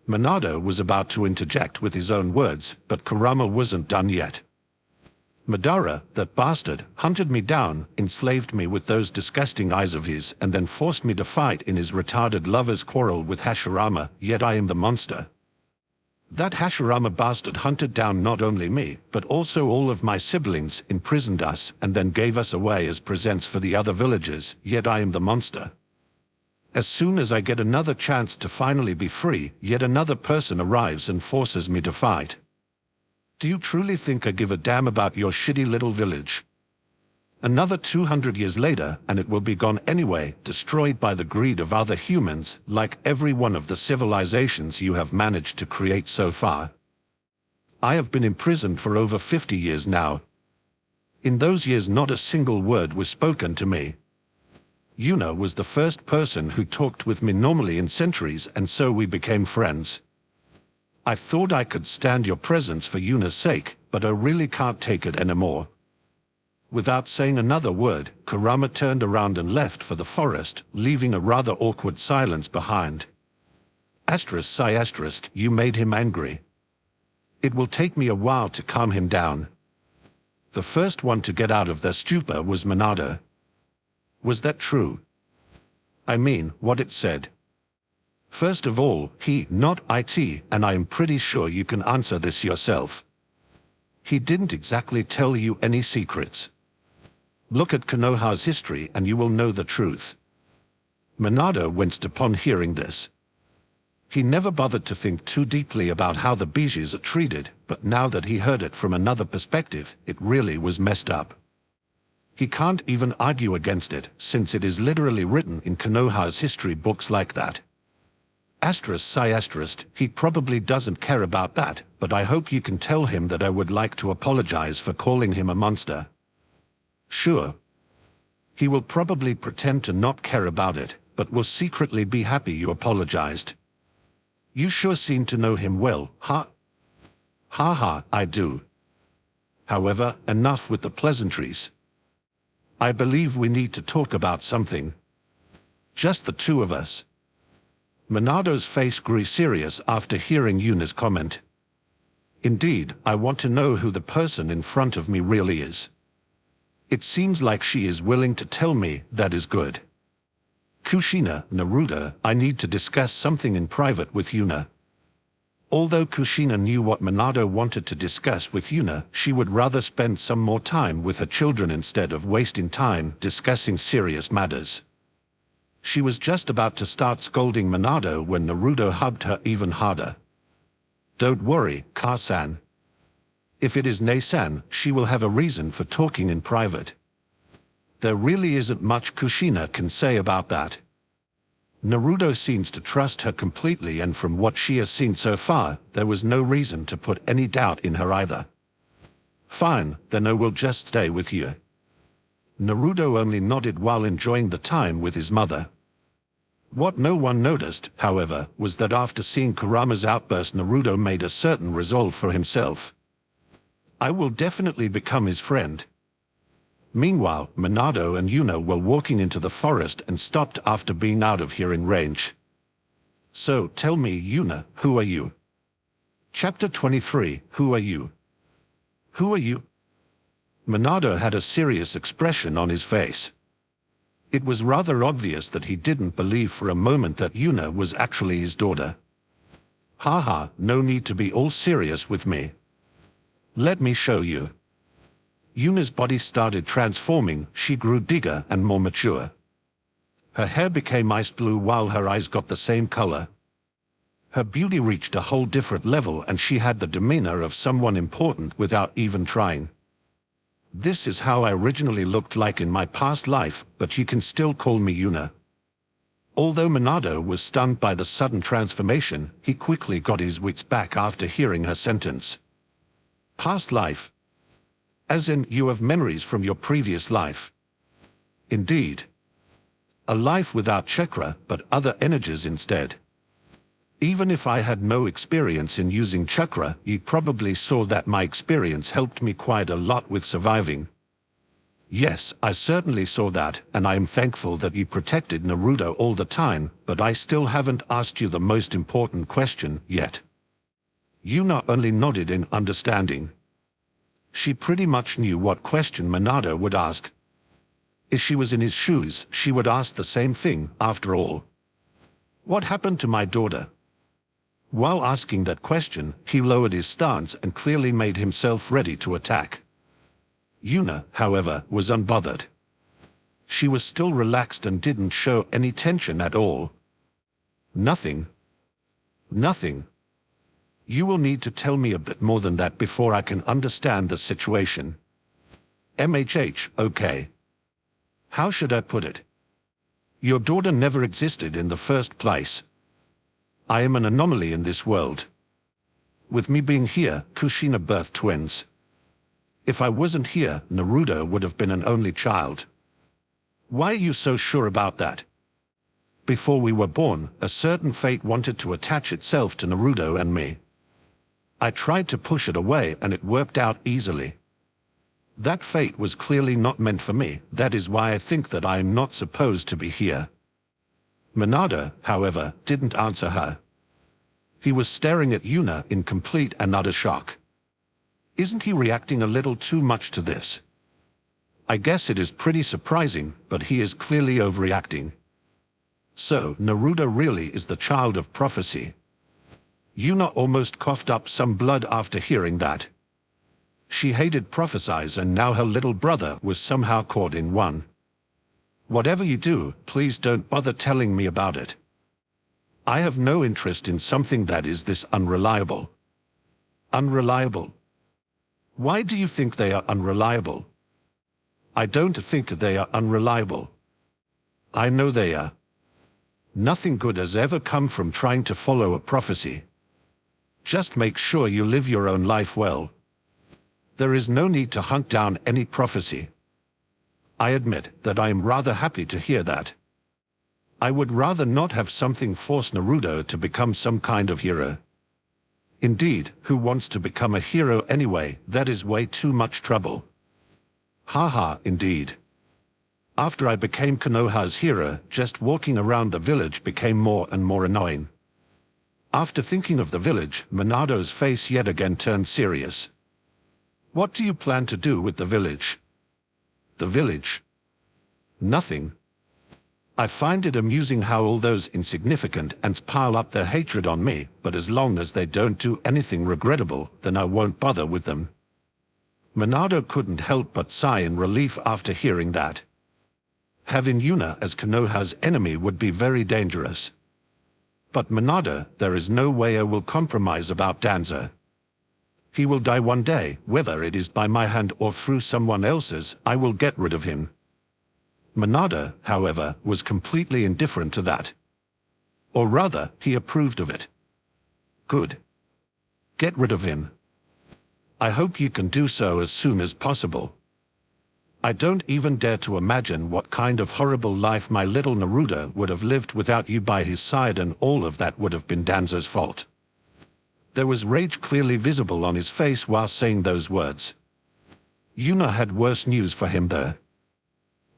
Minado was about to interject with his own words, but Kurama wasn't done yet. Madara, that bastard, hunted me down, enslaved me with those disgusting eyes of his, and then forced me to fight in his retarded lover's quarrel with Hashirama, yet I am the monster. That Hashirama bastard hunted down not only me, but also all of my siblings, imprisoned us, and then gave us away as presents for the other villagers, yet I am the monster. As soon as I get another chance to finally be free, yet another person arrives and forces me to fight. Do you truly think I give a damn about your shitty little village? Another 200 years later, and it will be gone anyway, destroyed by the greed of other humans, like every one of the civilizations you have managed to create so far. I have been imprisoned for over 50 years now. In those years not a single word was spoken to me. Yuna was the first person who talked with me normally in centuries, and so we became friends. I thought I could stand your presence for Yuna's sake, but I really can't take it anymore. Without saying another word, Kurama turned around and left for the forest, leaving a rather awkward silence behind. ***, you made him angry. It will take me a while to calm him down. The first one to get out of their stupor was Minado. Was that true? I mean, what it said. First of all, he, not it, and I am pretty sure you can answer this yourself. He didn't exactly tell you any secrets. Look at Konoha's history and you will know the truth. Minado winced upon hearing this. He never bothered to think too deeply about how the Bijis are treated, but now that he heard it from another perspective, it really was messed up. He can't even argue against it, since it is literally written in Konoha's history books like that. He probably doesn't care about that, but I hope you can tell him that I would like to apologize for calling him a monster. Sure. He will probably pretend to not care about it, but will secretly be happy you apologized. You sure seem to know him well, huh? Ha, I do. However, enough with the pleasantries. I believe we need to talk about something. Just the two of us. Minado's face grew serious after hearing Yuna's comment. Indeed, I want to know who the person in front of me really is. It seems like she is willing to tell me. That is good. Kushina, Naruto, I need to discuss something in private with Yuna. Although Kushina knew what Minado wanted to discuss with Yuna, she would rather spend some more time with her children instead of wasting time discussing serious matters. She was just about to start scolding Minado when Naruto hugged her even harder. Don't worry, Ka-san. If it is Ne-san, she will have a reason for talking in private. There really isn't much Kushina can say about that. Naruto seems to trust her completely, and from what she has seen so far, there was no reason to put any doubt in her either. Fine, then I will just stay with you. Naruto only nodded while enjoying the time with his mother. What no one noticed, however, was that after seeing Kurama's outburst, Naruto made a certain resolve for himself. I will definitely become his friend. Meanwhile, Minado and Yuna were walking into the forest and stopped after being out of hearing range. So, tell me, Yuna, who are you? Chapter 23, Who are you? Who are you? Minado had a serious expression on his face. It was rather obvious that he didn't believe for a moment that Yuna was actually his daughter. Haha, no need to be all serious with me. Let me show you. Yuna's body started transforming, she grew bigger and more mature. Her hair became ice blue while her eyes got the same color. Her beauty reached a whole different level and she had the demeanor of someone important without even trying. This is how I originally looked like in my past life, but you can still call me Yuna. Although Minato was stunned by the sudden transformation, he quickly got his wits back after hearing her sentence. Past life? As in, you have memories from your previous life. Indeed. A life without chakra, but other energies instead. Even if I had no experience in using chakra, you probably saw that my experience helped me quite a lot with surviving. Yes, I certainly saw that, and I am thankful that you protected Naruto all the time, but I still haven't asked you the most important question yet. Yuna only nodded in understanding. She pretty much knew what question Minato would ask. If she was in his shoes, she would ask the same thing, after all. What happened to my daughter? While asking that question, he lowered his stance and clearly made himself ready to attack. Yuna, however, was unbothered. She was still relaxed and didn't show any tension at all. Nothing. Nothing. You will need to tell me a bit more than that before I can understand the situation. Okay. How should I put it? Your daughter never existed in the first place. I am an anomaly in this world. With me being here, Kushina birthed twins. If I wasn't here, Naruto would have been an only child. Why are you so sure about that? Before we were born, a certain fate wanted to attach itself to Naruto and me. I tried to push it away and it worked out easily. That fate was clearly not meant for me, that is why I think that I am not supposed to be here. Minato, however, didn't answer her. He was staring at Yuna in complete and utter shock. Isn't he reacting a little too much to this? I guess it is pretty surprising, but he is clearly overreacting. So, Naruto really is the child of prophecy. Yuna almost coughed up some blood after hearing that. She hated prophecies and now her little brother was somehow caught in one. Whatever you do, please don't bother telling me about it. I have no interest in something that is this unreliable. Unreliable? Why do you think they are unreliable? I don't think they are unreliable. I know they are. Nothing good has ever come from trying to follow a prophecy. Just make sure you live your own life well. There is no need to hunt down any prophecy. I admit that I am rather happy to hear that. I would rather not have something force Naruto to become some kind of hero. Indeed, who wants to become a hero anyway? That is way too much trouble. Haha, indeed. After I became Konoha's hero, just walking around the village became more and more annoying. After thinking of the village, Minato's face yet again turned serious. What do you plan to do with the village? The village? Nothing. I find it amusing how all those insignificant ants pile up their hatred on me, but as long as they don't do anything regrettable, then I won't bother with them. Minato couldn't help but sigh in relief after hearing that. Having Yuna as Konoha's enemy would be very dangerous. But Minato, there is no way I will compromise about Danzo. He will die one day, whether it is by my hand or through someone else's, I will get rid of him. Minato, however, was completely indifferent to that. Or rather, he approved of it. Good. Get rid of him. I hope you can do so as soon as possible. I don't even dare to imagine what kind of horrible life my little Naruto would have lived without you by his side, and all of that would have been Danzo's fault. There was rage clearly visible on his face while saying those words. Yuna had worse news for him though.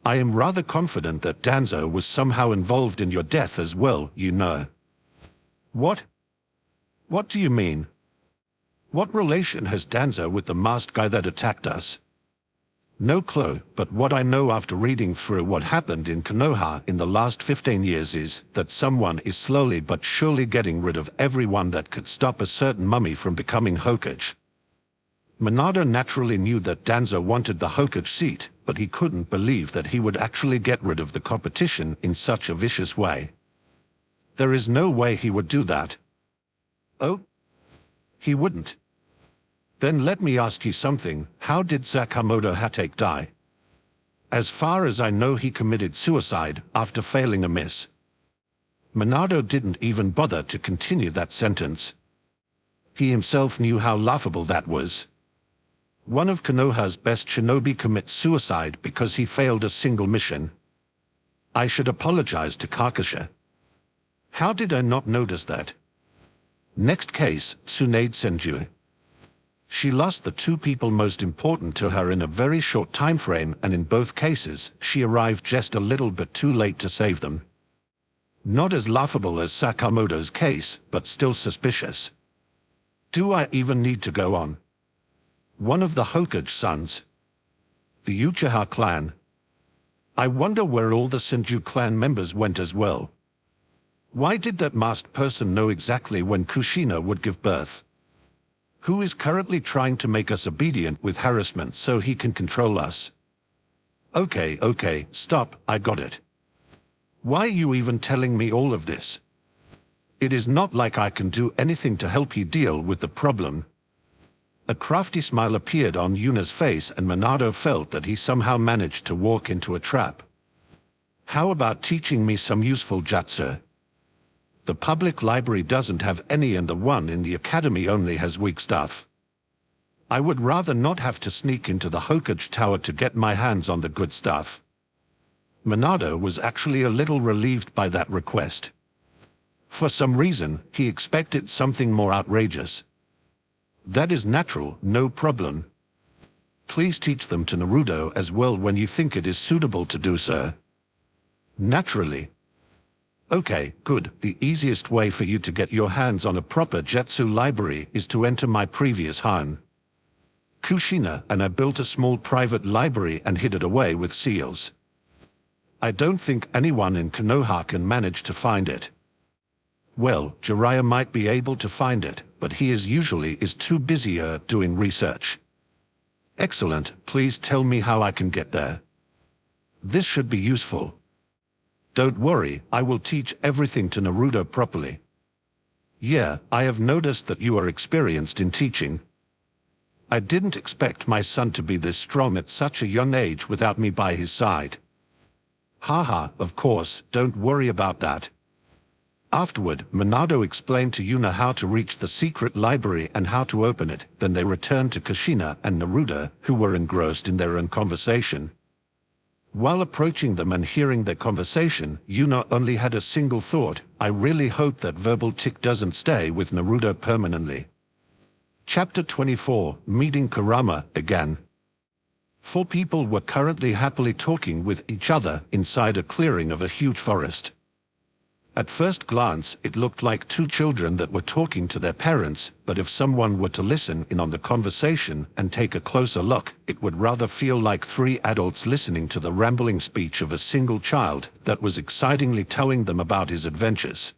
I am rather confident that Danzo was somehow involved in your death as well, you know. What? What do you mean? What relation has Danzo with the masked guy that attacked us? No clue, but what I know after reading through what happened in Konoha in the last 15 years is that someone is slowly but surely getting rid of everyone that could stop a certain mummy from becoming Hokage. Minato naturally knew that Danzo wanted the Hokage seat, but he couldn't believe that he would actually get rid of the competition in such a vicious way. There is no way he would do that. Oh? He wouldn't. Then let me ask you something, how did Sakamoto Hatake die? As far as I know, he committed suicide after failing a miss. Minato didn't even bother to continue that sentence. He himself knew how laughable that was. One of Konoha's best shinobi commits suicide because he failed a single mission. I should apologize to Kakashi. How did I not notice that? Next case, Tsunade Senju. She lost the two people most important to her in a very short time frame, and in both cases, she arrived just a little bit too late to save them. Not as laughable as Sakamoto's case, but still suspicious. Do I even need to go on? One of the Hokage sons. The Uchiha clan. I wonder where all the Senju clan members went as well. Why did that masked person know exactly when Kushina would give birth? Who is currently trying to make us obedient with harassment so he can control us? Okay, stop, I got it. Why are you even telling me all of this? It is not like I can do anything to help you deal with the problem. A crafty smile appeared on Yuna's face, and Minato felt that he somehow managed to walk into a trap. How about teaching me some useful jutsu? The public library doesn't have any, and the one in the academy only has weak stuff. I would rather not have to sneak into the Hokage Tower to get my hands on the good stuff. Minato was actually a little relieved by that request. For some reason, he expected something more outrageous. That is natural, no problem. Please teach them to Naruto as well when you think it is suitable to do so. Naturally. Okay, good. The easiest way for you to get your hands on a proper jutsu library is to enter my previous home, Kushina, and I built a small private library and hid it away with seals. I don't think anyone in Konoha can manage to find it. Well, Jiraiya might be able to find it, but he usually is too busy doing research. Excellent, please tell me how I can get there. This should be useful. Don't worry, I will teach everything to Naruto properly. Yeah, I have noticed that you are experienced in teaching. I didn't expect my son to be this strong at such a young age without me by his side. Haha, of course, don't worry about that. Afterward, Minato explained to Yuna how to reach the secret library and how to open it. Then they returned to Kushina and Naruto, who were engrossed in their own conversation. While approaching them and hearing their conversation, Yuna only had a single thought: I really hope that verbal tick doesn't stay with Naruto permanently. Chapter 24, Meeting Kurama again. Four people were currently happily talking with each other inside a clearing of a huge forest. At first glance, it looked like two children that were talking to their parents, but if someone were to listen in on the conversation and take a closer look, it would rather feel like three adults listening to the rambling speech of a single child that was excitingly telling them about his adventures.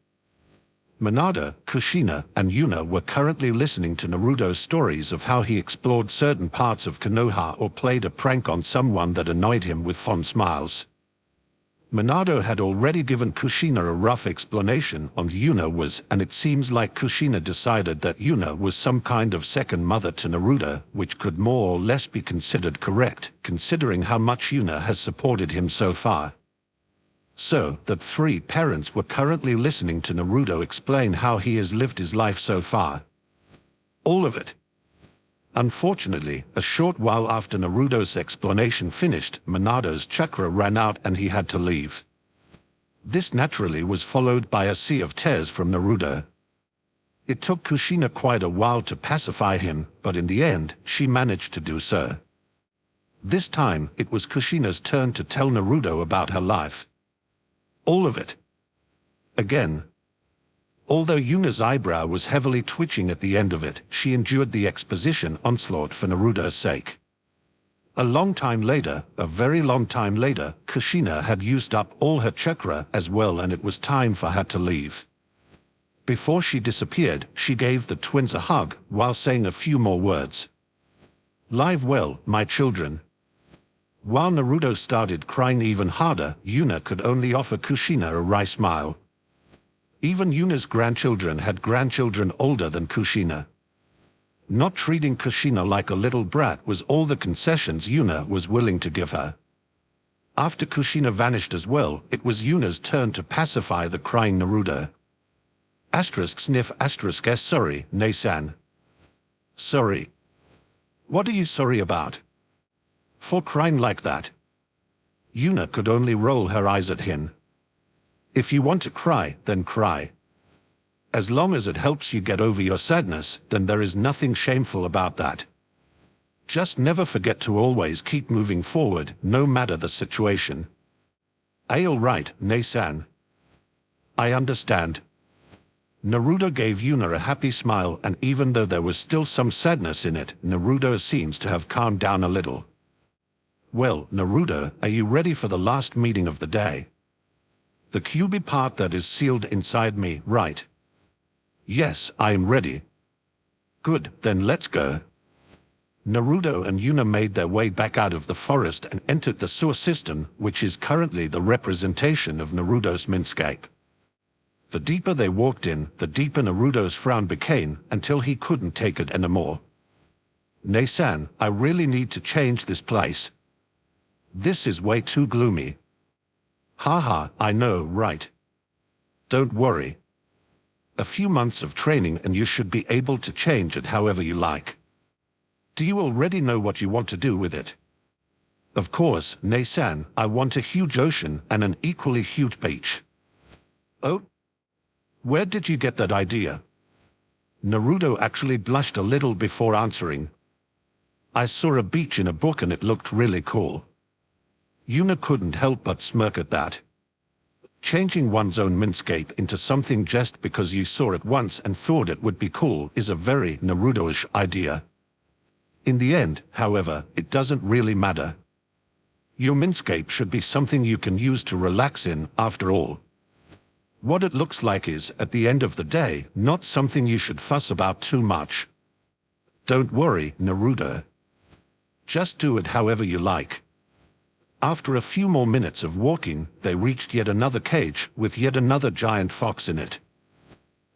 Minato, Kushina, and Yuna were currently listening to Naruto's stories of how he explored certain parts of Konoha or played a prank on someone that annoyed him with fond smiles. Minato had already given Kushina a rough explanation on who Yuna was, and it seems like Kushina decided that Yuna was some kind of second mother to Naruto, which could more or less be considered correct, considering how much Yuna has supported him so far. So, that three parents were currently listening to Naruto explain how he has lived his life so far. All of it. Unfortunately, a short while after Naruto's explanation finished, Minato's chakra ran out and he had to leave. This naturally was followed by a sea of tears from Naruto. It took Kushina quite a while to pacify him, but in the end, she managed to do so. This time, it was Kushina's turn to tell Naruto about her life. All of it. Again. Although Yuna's eyebrow was heavily twitching at the end of it, she endured the exposition onslaught for Naruto's sake. A long time later, a very long time later, Kushina had used up all her chakra as well, and it was time for her to leave. Before she disappeared, she gave the twins a hug while saying a few more words. "Live well, my children." While Naruto started crying even harder, Yuna could only offer Kushina a wry smile. Even Yuna's grandchildren had grandchildren older than Kushina. Not treating Kushina like a little brat was all the concessions Yuna was willing to give her. After Kushina vanished as well, it was Yuna's turn to pacify the crying Naruto. Sniff S, sorry, Nei-san. Sorry. What are you sorry about? For crying like that? Yuna could only roll her eyes at him. If you want to cry, then cry. As long as it helps you get over your sadness, then there is nothing shameful about that. Just never forget to always keep moving forward, no matter the situation. All right, Nei-san. I understand. Naruto gave Yuna a happy smile, and even though there was still some sadness in it, Naruto seems to have calmed down a little. Well, Naruto, are you ready for the last meeting of the day? The QB part that is sealed inside me, right? Yes, I am ready. Good, then let's go. Naruto and Yuna made their way back out of the forest and entered the sewer system, which is currently the representation of Naruto's mindscape. The deeper they walked in, the deeper Naruto's frown became, until he couldn't take it anymore. Nei-san, I really need to change this place. This is way too gloomy. Haha, I know, right? Don't worry. A few months of training and you should be able to change it however you like. Do you already know what you want to do with it? Of course, Nei-san, I want a huge ocean and an equally huge beach. Oh? Where did you get that idea? Naruto actually blushed a little before answering. I saw a beach in a book and it looked really cool. Yuna couldn't help but smirk at that. Changing one's own mindscape into something just because you saw it once and thought it would be cool is a very Naruto-ish idea. In the end, however, it doesn't really matter. Your mindscape should be something you can use to relax in, after all. What it looks like is, at the end of the day, not something you should fuss about too much. Don't worry, Naruto. Just do it however you like. After a few more minutes of walking, they reached yet another cage, with yet another giant fox in it.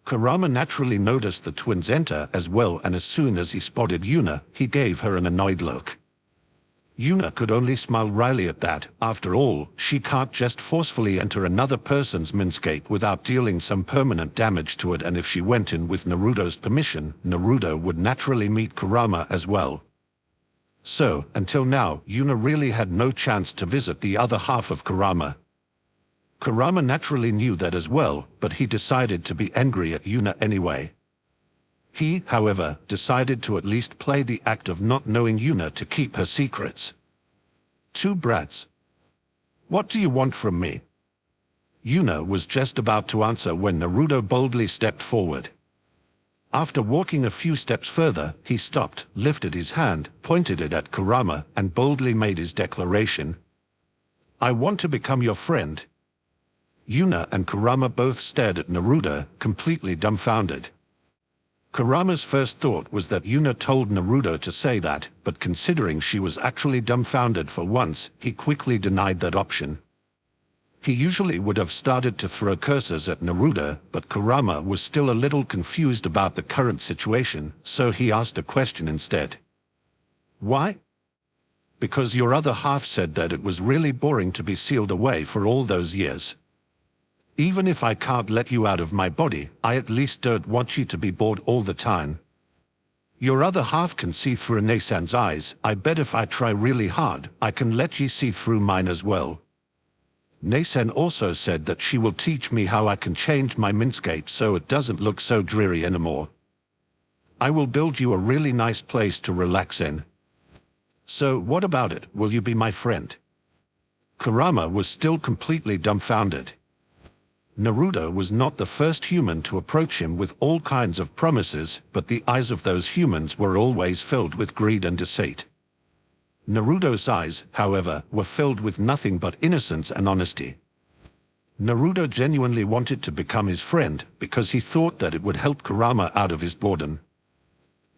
Kurama naturally noticed the twins enter as well, and as soon as he spotted Yuna, he gave her an annoyed look. Yuna could only smile wryly at that. After all, she can't just forcefully enter another person's mindscape without dealing some permanent damage to it, and if she went in with Naruto's permission, Naruto would naturally meet Kurama as well. So, until now, Yuna really had no chance to visit the other half of Kurama. Kurama naturally knew that as well, but he decided to be angry at Yuna anyway. He, however, decided to at least play the act of not knowing Yuna to keep her secrets. Two brats. What do you want from me? Yuna was just about to answer when Naruto boldly stepped forward. After walking a few steps further, he stopped, lifted his hand, pointed it at Kurama, and boldly made his declaration. I want to become your friend. Yuna and Kurama both stared at Naruto, completely dumbfounded. Kurama's first thought was that Yuna told Naruto to say that, but considering she was actually dumbfounded for once, he quickly denied that option. He usually would have started to throw curses at Naruto, but Kurama was still a little confused about the current situation, so he asked a question instead. Why? Because your other half said that it was really boring to be sealed away for all those years. Even if I can't let you out of my body, I at least don't want you to be bored all the time. Your other half can see through Nei-san's eyes. I bet if I try really hard, I can let you see through mine as well. Nei-san also said that she will teach me how I can change my mindscape so it doesn't look so dreary anymore. I will build you a really nice place to relax in. So what about it? Will you be my friend? Kurama was still completely dumbfounded. Naruto was not the first human to approach him with all kinds of promises, but the eyes of those humans were always filled with greed and deceit. Naruto's eyes, however, were filled with nothing but innocence and honesty. Naruto genuinely wanted to become his friend because he thought that it would help Kurama out of his boredom.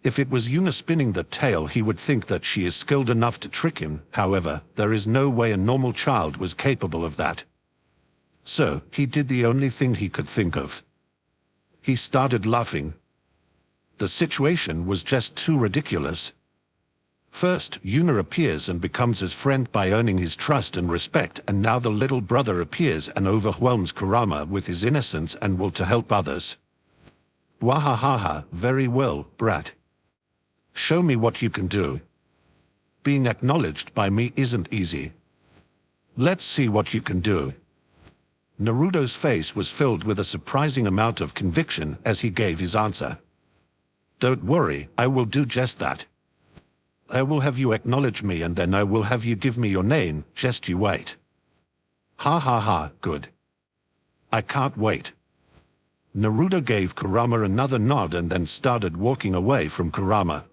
If it was Yuna spinning the tale, he would think that she is skilled enough to trick him. However, there is no way a normal child was capable of that. So, he did the only thing he could think of. He started laughing. The situation was just too ridiculous. First, Yuna appears and becomes his friend by earning his trust and respect, and now the little brother appears and overwhelms Kurama with his innocence and will to help others. Wahahaha, very well, brat. Show me what you can do. Being acknowledged by me isn't easy. Let's see what you can do. Naruto's face was filled with a surprising amount of conviction as he gave his answer. Don't worry, I will do just that. I will have you acknowledge me and then I will have you give me your name, just you wait. Ha ha ha, good. I can't wait. Naruto gave Kurama another nod and then started walking away from Kurama.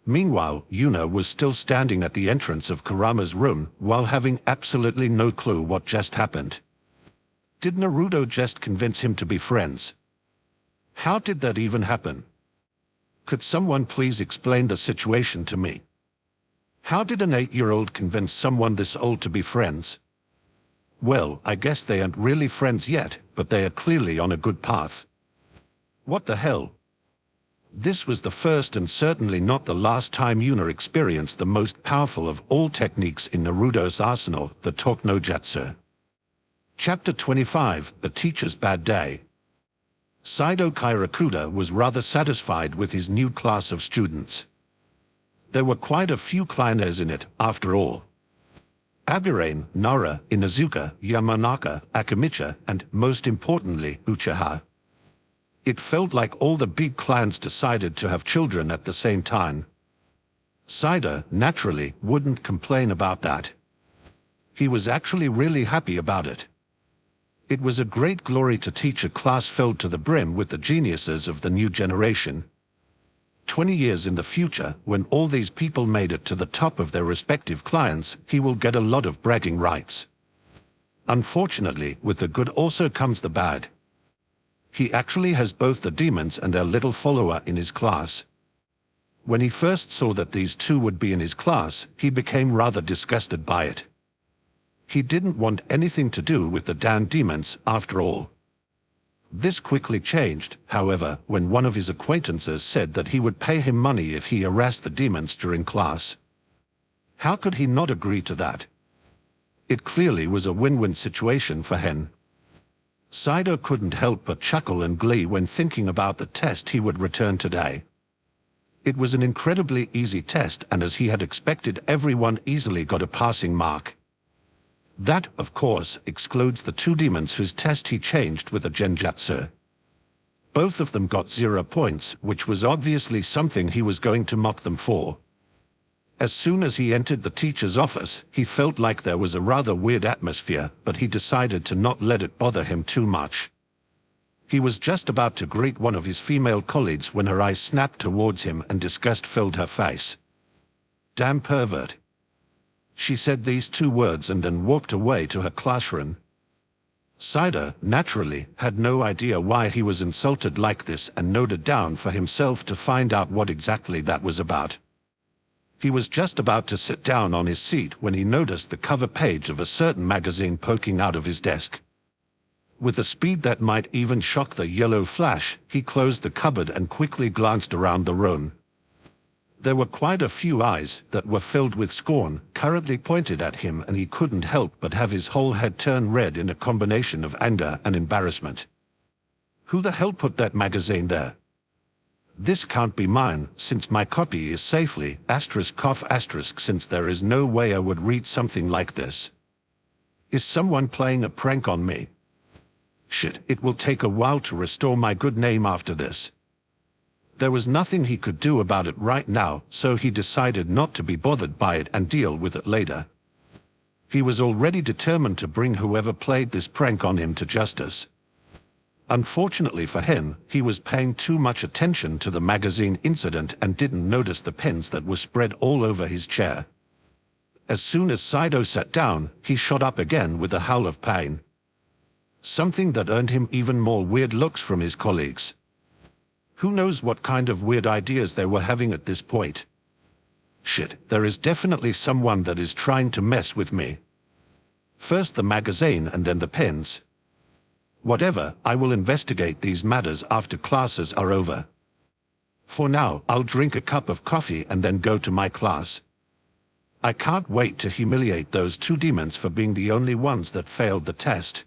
Meanwhile, Yuna was still standing at the entrance of Kurama's room while having absolutely no clue what just happened. Did Naruto just convince him to be friends? How did that even happen? Could someone please explain the situation to me? How did an 8-year-old convince someone this old to be friends? Well, I guess they aren't really friends yet, but they are clearly on a good path. What the hell? This was the first and certainly not the last time Yuna experienced the most powerful of all techniques in Naruto's arsenal, the Talk no Jutsu. Chapter 25, The Teacher's Bad Day. Saido Kairakuda was rather satisfied with his new class of students. There were quite a few climbers in it, after all. Aburain, Nara, Inuzuka, Yamanaka, Akamicha, and, most importantly, Uchiha. It felt like all the big clans decided to have children at the same time. Saido, naturally, wouldn't complain about that. He was actually really happy about it. It was a great glory to teach a class filled to the brim with the geniuses of the new generation. 20 years in the future, when all these people made it to the top of their respective clans, he will get a lot of bragging rights. Unfortunately, with the good also comes the bad. He actually has both the demons and their little follower in his class. When he first saw that these two would be in his class, he became rather disgusted by it. He didn't want anything to do with the damn demons, after all. This quickly changed, however, when one of his acquaintances said that he would pay him money if he harassed the demons during class. How could he not agree to that? It clearly was a win-win situation for him. Saido couldn't help but chuckle in glee when thinking about the test he would return today. It was an incredibly easy test, and as he had expected, everyone easily got a passing mark. That, of course, excludes the two demons whose test he changed with a genjutsu. Both of them got 0 points, which was obviously something he was going to mock them for. As soon as he entered the teacher's office, he felt like there was a rather weird atmosphere, but he decided to not let it bother him too much. He was just about to greet one of his female colleagues when her eyes snapped towards him and disgust filled her face. Damn pervert. She said these 2 words and then walked away to her classroom. Saido, naturally, had no idea why he was insulted like this and noted down for himself to find out what exactly that was about. He was just about to sit down on his seat when he noticed the cover page of a certain magazine poking out of his desk. With a speed that might even shock the yellow flash, he closed the cupboard and quickly glanced around the room. There were quite a few eyes that were filled with scorn currently pointed at him, and he couldn't help but have his whole head turn red in a combination of anger and embarrassment. Who the hell put that magazine there? This can't be mine, since my copy is safely, ***, since there is no way I would read something like this. Is someone playing a prank on me? Shit, it will take a while to restore my good name after this. There was nothing he could do about it right now, so he decided not to be bothered by it and deal with it later. He was already determined to bring whoever played this prank on him to justice. Unfortunately for him, he was paying too much attention to the magazine incident and didn't notice the pens that were spread all over his chair. As soon as Saido sat down, he shot up again with a howl of pain. Something that earned him even more weird looks from his colleagues. Who knows what kind of weird ideas they were having at this point. Shit, there is definitely someone that is trying to mess with me. First the magazine and then the pens. Whatever, I will investigate these matters after classes are over. For now, I'll drink a cup of coffee and then go to my class. I can't wait to humiliate those two demons for being the only ones that failed the test.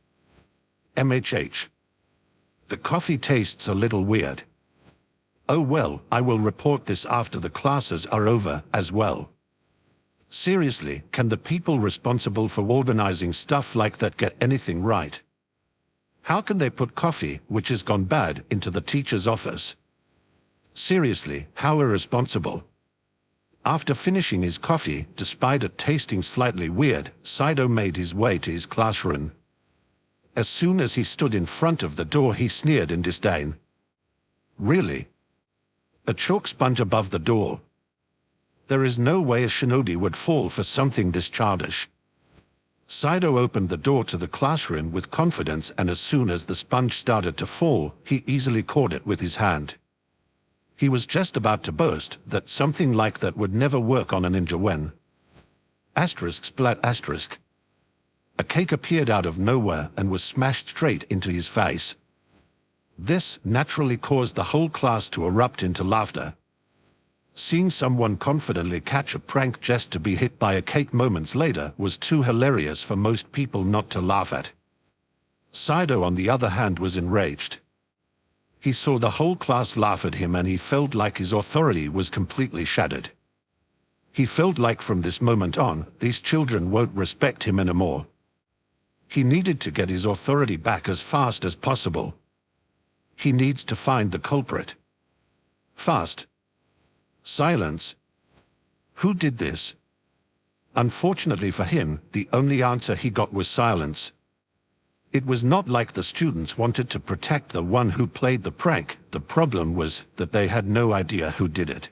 MHH. The coffee tastes a little weird. Oh well, I will report this after the classes are over as well. Seriously, can the people responsible for organizing stuff like that get anything right? How can they put coffee, which has gone bad, into the teacher's office? Seriously, how irresponsible. After finishing his coffee, despite it tasting slightly weird, Saido made his way to his classroom. As soon as he stood in front of the door, he sneered in disdain. Really? A chalk sponge above the door? There is no way a shinobi would fall for something this childish. Saido opened the door to the classroom with confidence, and as soon as the sponge started to fall, he easily caught it with his hand. He was just about to boast that something like that would never work on a ninja when... Splat asterisk. A cake appeared out of nowhere and was smashed straight into his face. This naturally caused the whole class to erupt into laughter. Seeing someone confidently catch a prank just to be hit by a cake moments later was too hilarious for most people not to laugh at. Saido, on the other hand, was enraged. He saw the whole class laugh at him and he felt like his authority was completely shattered. He felt like from this moment on, these children won't respect him anymore. He needed to get his authority back as fast as possible. He needs to find the culprit. Fast. Silence. Who did this? Unfortunately for him, the only answer he got was silence. It was not like the students wanted to protect the one who played the prank. The problem was that they had no idea who did it.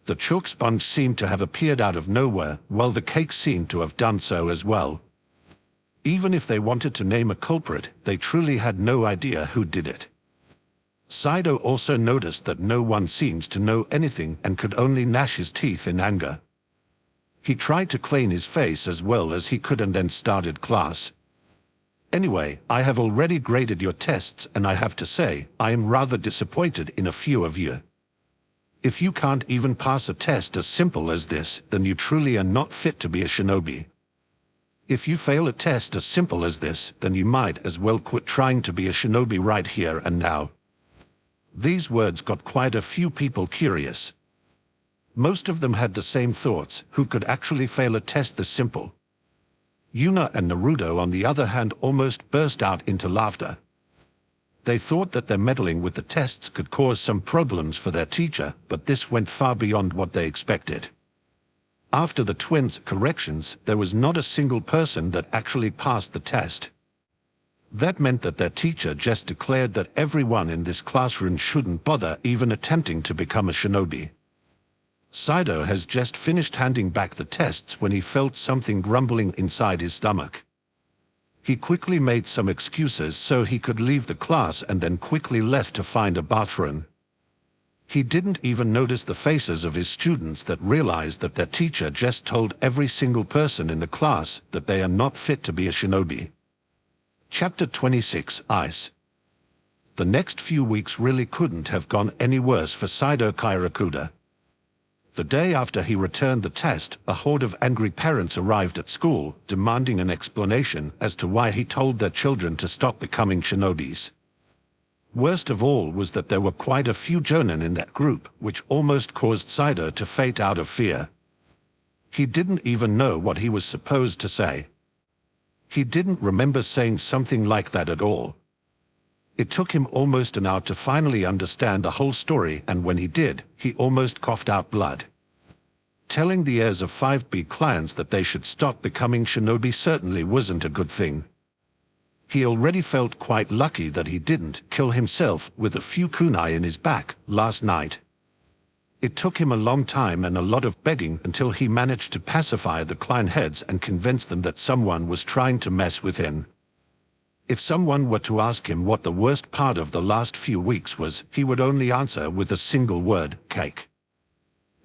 The chalk sponge seemed to have appeared out of nowhere, while the cake seemed to have done so as well. Even if they wanted to name a culprit, they truly had no idea who did it. Saido also noticed that no one seemed to know anything and could only gnash his teeth in anger. He tried to clean his face as well as he could and then started class. Anyway, I have already graded your tests and I have to say, I am rather disappointed in a few of you. If you can't even pass a test as simple as this, then you truly are not fit to be a shinobi. If you fail a test as simple as this, then you might as well quit trying to be a shinobi right here and now. These words got quite a few people curious. Most of them had the same thoughts: who could actually fail a test this simple? Yuna and Naruto, on the other hand, almost burst out into laughter. They thought that their meddling with the tests could cause some problems for their teacher, but this went far beyond what they expected. After the twins' corrections, there was not a single person that actually passed the test. That meant that their teacher just declared that everyone in this classroom shouldn't bother even attempting to become a shinobi. Saido has just finished handing back the tests when he felt something grumbling inside his stomach. He quickly made some excuses so he could leave the class and then quickly left to find a bathroom. He didn't even notice the faces of his students that realized that their teacher just told every single person in the class that they are not fit to be a shinobi. Chapter 26, Ice. The next few weeks really couldn't have gone any worse for Saido Kairakuda. The day after he returned the test, a horde of angry parents arrived at school, demanding an explanation as to why he told their children to stop becoming shinobis. Worst of all was that there were quite a few jonin in that group, which almost caused Saido to faint out of fear. He didn't even know what he was supposed to say. He didn't remember saying something like that at all. It took him almost an hour to finally understand the whole story, and when he did, he almost coughed out blood. Telling the heirs of 5B clans that they should stop becoming shinobi certainly wasn't a good thing. He already felt quite lucky that he didn't kill himself with a few kunai in his back last night. It took him a long time and a lot of begging until he managed to pacify the client heads and convince them that someone was trying to mess with him. If someone were to ask him what the worst part of the last few weeks was, he would only answer with a single word: cake.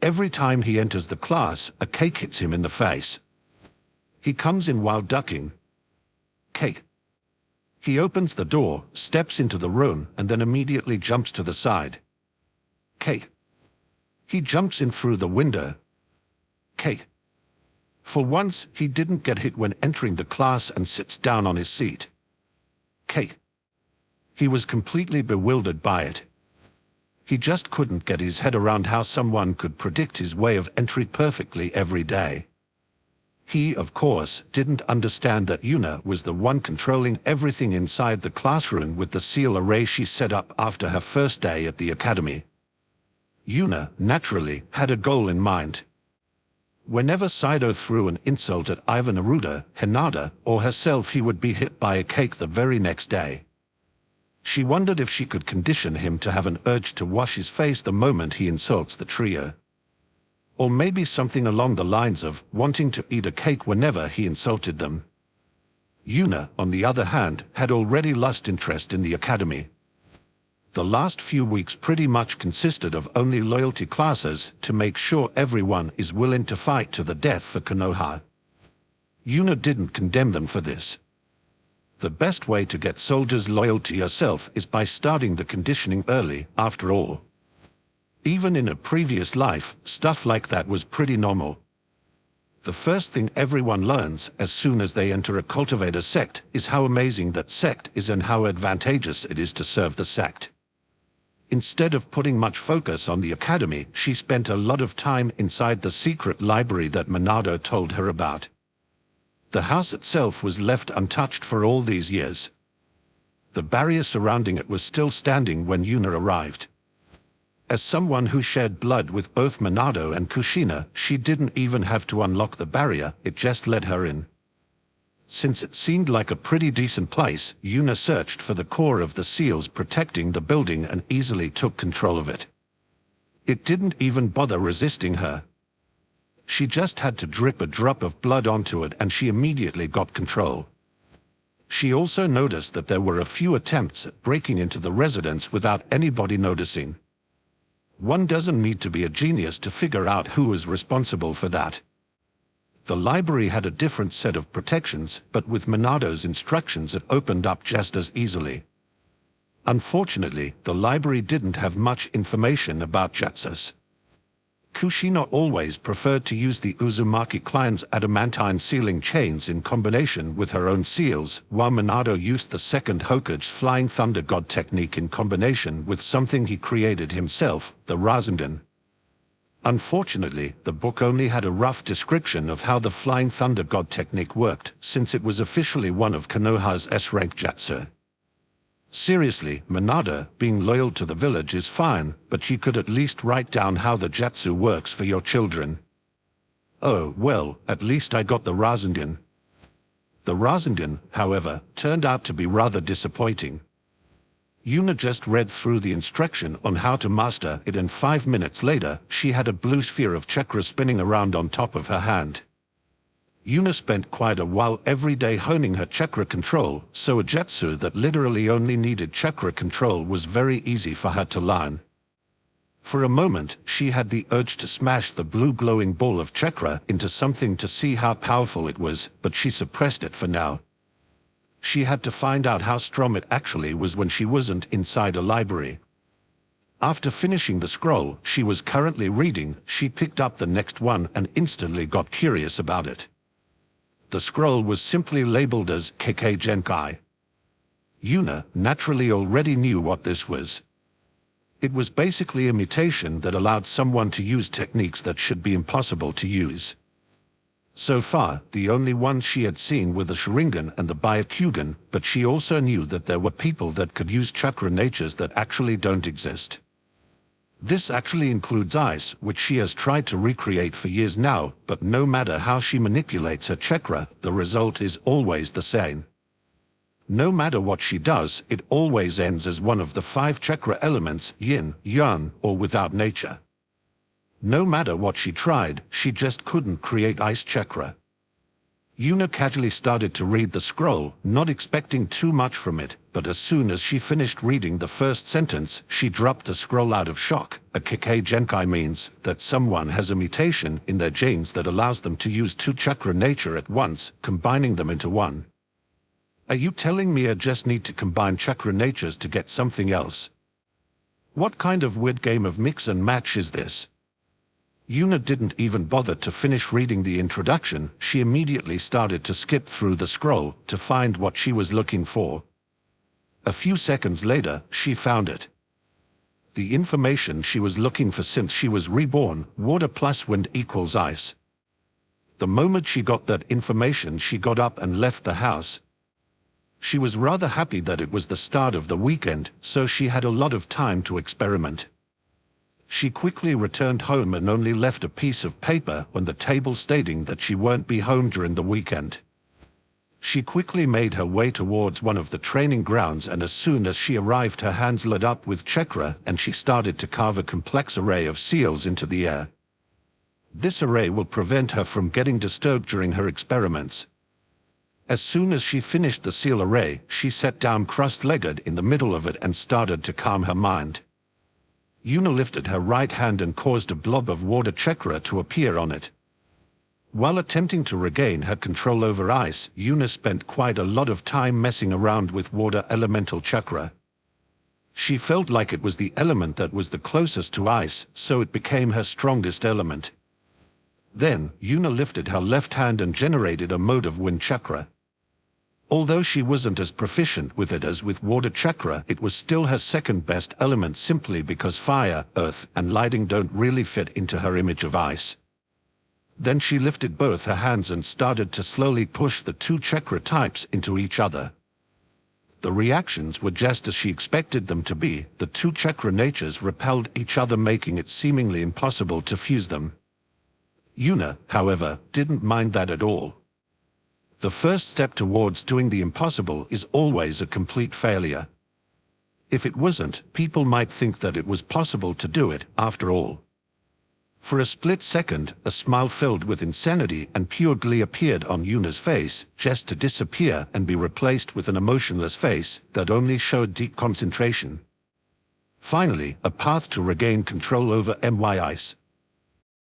Every time he enters the class, a cake hits him in the face. He comes in while ducking. Cake. He opens the door, steps into the room, and then immediately jumps to the side. Cake. He jumps in through the window. Cake. For once, he didn't get hit when entering the class and sits down on his seat. Cake. He was completely bewildered by it. He just couldn't get his head around how someone could predict his way of entry perfectly every day. He, of course, didn't understand that Yuna was the one controlling everything inside the classroom with the seal array she set up after her first day at the academy. Yuna, naturally, had a goal in mind. Whenever Saido threw an insult at either Naruto, Hinata, or herself, he would be hit by a cake the very next day. She wondered if she could condition him to have an urge to wash his face the moment he insults the trio. Or maybe something along the lines of wanting to eat a cake whenever he insulted them. Yuna, on the other hand, had already lost interest in the academy. The last few weeks pretty much consisted of only loyalty classes to make sure everyone is willing to fight to the death for Konoha. Yuna didn't condemn them for this. The best way to get soldiers' loyalty yourself is by starting the conditioning early, after all. Even in a previous life, stuff like that was pretty normal. The first thing everyone learns as soon as they enter a cultivator sect is how amazing that sect is and how advantageous it is to serve the sect. Instead of putting much focus on the academy, she spent a lot of time inside the secret library that Minato told her about. The house itself was left untouched for all these years. The barrier surrounding it was still standing when Yuna arrived. As someone who shared blood with both Minato and Kushina, she didn't even have to unlock the barrier, it just let her in. Since it seemed like a pretty decent place, Yuna searched for the core of the seals protecting the building and easily took control of it. It didn't even bother resisting her. She just had to drip a drop of blood onto it and she immediately got control. She also noticed that there were a few attempts at breaking into the residence without anybody noticing. One doesn't need to be a genius to figure out who was responsible for that. The library had a different set of protections, but with Minato's instructions it opened up just as easily. Unfortunately, the library didn't have much information about jutsus. Kushina always preferred to use the Uzumaki clan's adamantine sealing chains in combination with her own seals, while Minato used the second Hokage's Flying Thunder God technique in combination with something he created himself, the Rasengan. Unfortunately, the book only had a rough description of how the Flying Thunder God technique worked, since it was officially one of Konoha's S-rank jutsu. Seriously, Minato, being loyal to the village is fine, but you could at least write down how the jutsu works for your children. Oh, well, at least I got the Rasengan. The Rasengan, however, turned out to be rather disappointing. Yuna just read through the instruction on how to master it and 5 minutes later, she had a blue sphere of chakra spinning around on top of her hand. Yuna spent quite a while every day honing her chakra control, so a jutsu that literally only needed chakra control was very easy for her to learn. For a moment, she had the urge to smash the blue glowing ball of chakra into something to see how powerful it was, but she suppressed it for now. She had to find out how strong it actually was when she wasn't inside a library. After finishing the scroll she was currently reading, she picked up the next one and instantly got curious about it. The scroll was simply labeled as Kekkei Genkai. Yuna naturally already knew what this was. It was basically a mutation that allowed someone to use techniques that should be impossible to use. So far, the only ones she had seen were the Sharingan and the Byakugan, but she also knew that there were people that could use chakra natures that actually don't exist. This actually includes ice, which she has tried to recreate for years now, but no matter how she manipulates her chakra, the result is always the same. No matter what she does, it always ends as one of the 5 chakra elements, yin, yang, or without nature. No matter what she tried, she just couldn't create ice chakra. Yuna casually started to read the scroll, not expecting too much from it, but as soon as she finished reading the first sentence, she dropped the scroll out of shock. A Kikei Genkai means that someone has a mutation in their genes that allows them to use two chakra nature at once, combining them into one. Are you telling me I just need to combine chakra natures to get something else? What kind of weird game of mix and match is this? Yuna didn't even bother to finish reading the introduction. She immediately started to skip through the scroll to find what she was looking for. A few seconds later, she found it. The information she was looking for since she was reborn: water plus wind equals ice. The moment she got that information, she got up and left the house. She was rather happy that it was the start of the weekend, so she had a lot of time to experiment. She quickly returned home and only left a piece of paper on the table stating that she won't be home during the weekend. She quickly made her way towards one of the training grounds, and as soon as she arrived, her hands lit up with chakra and she started to carve a complex array of seals into the air. This array will prevent her from getting disturbed during her experiments. As soon as she finished the seal array, she sat down cross-legged in the middle of it and started to calm her mind. Yuna lifted her right hand and caused a blob of water chakra to appear on it. While attempting to regain her control over ice, Yuna spent quite a lot of time messing around with water elemental chakra. She felt like it was the element that was the closest to ice, so it became her strongest element. Then, Yuna lifted her left hand and generated a mode of wind chakra. Although she wasn't as proficient with it as with water chakra, it was still her second best element simply because fire, earth, and lighting don't really fit into her image of ice. Then she lifted both her hands and started to slowly push the two chakra types into each other. The reactions were just as she expected them to be. The two chakra natures repelled each other, making it seemingly impossible to fuse them. Yuna, however, didn't mind that at all. The first step towards doing the impossible is always a complete failure. If it wasn't, people might think that it was possible to do it, after all. For a split second, a smile filled with insanity and pure glee appeared on Yuna's face, just to disappear and be replaced with an emotionless face that only showed deep concentration. Finally, a path to regain control over my ice.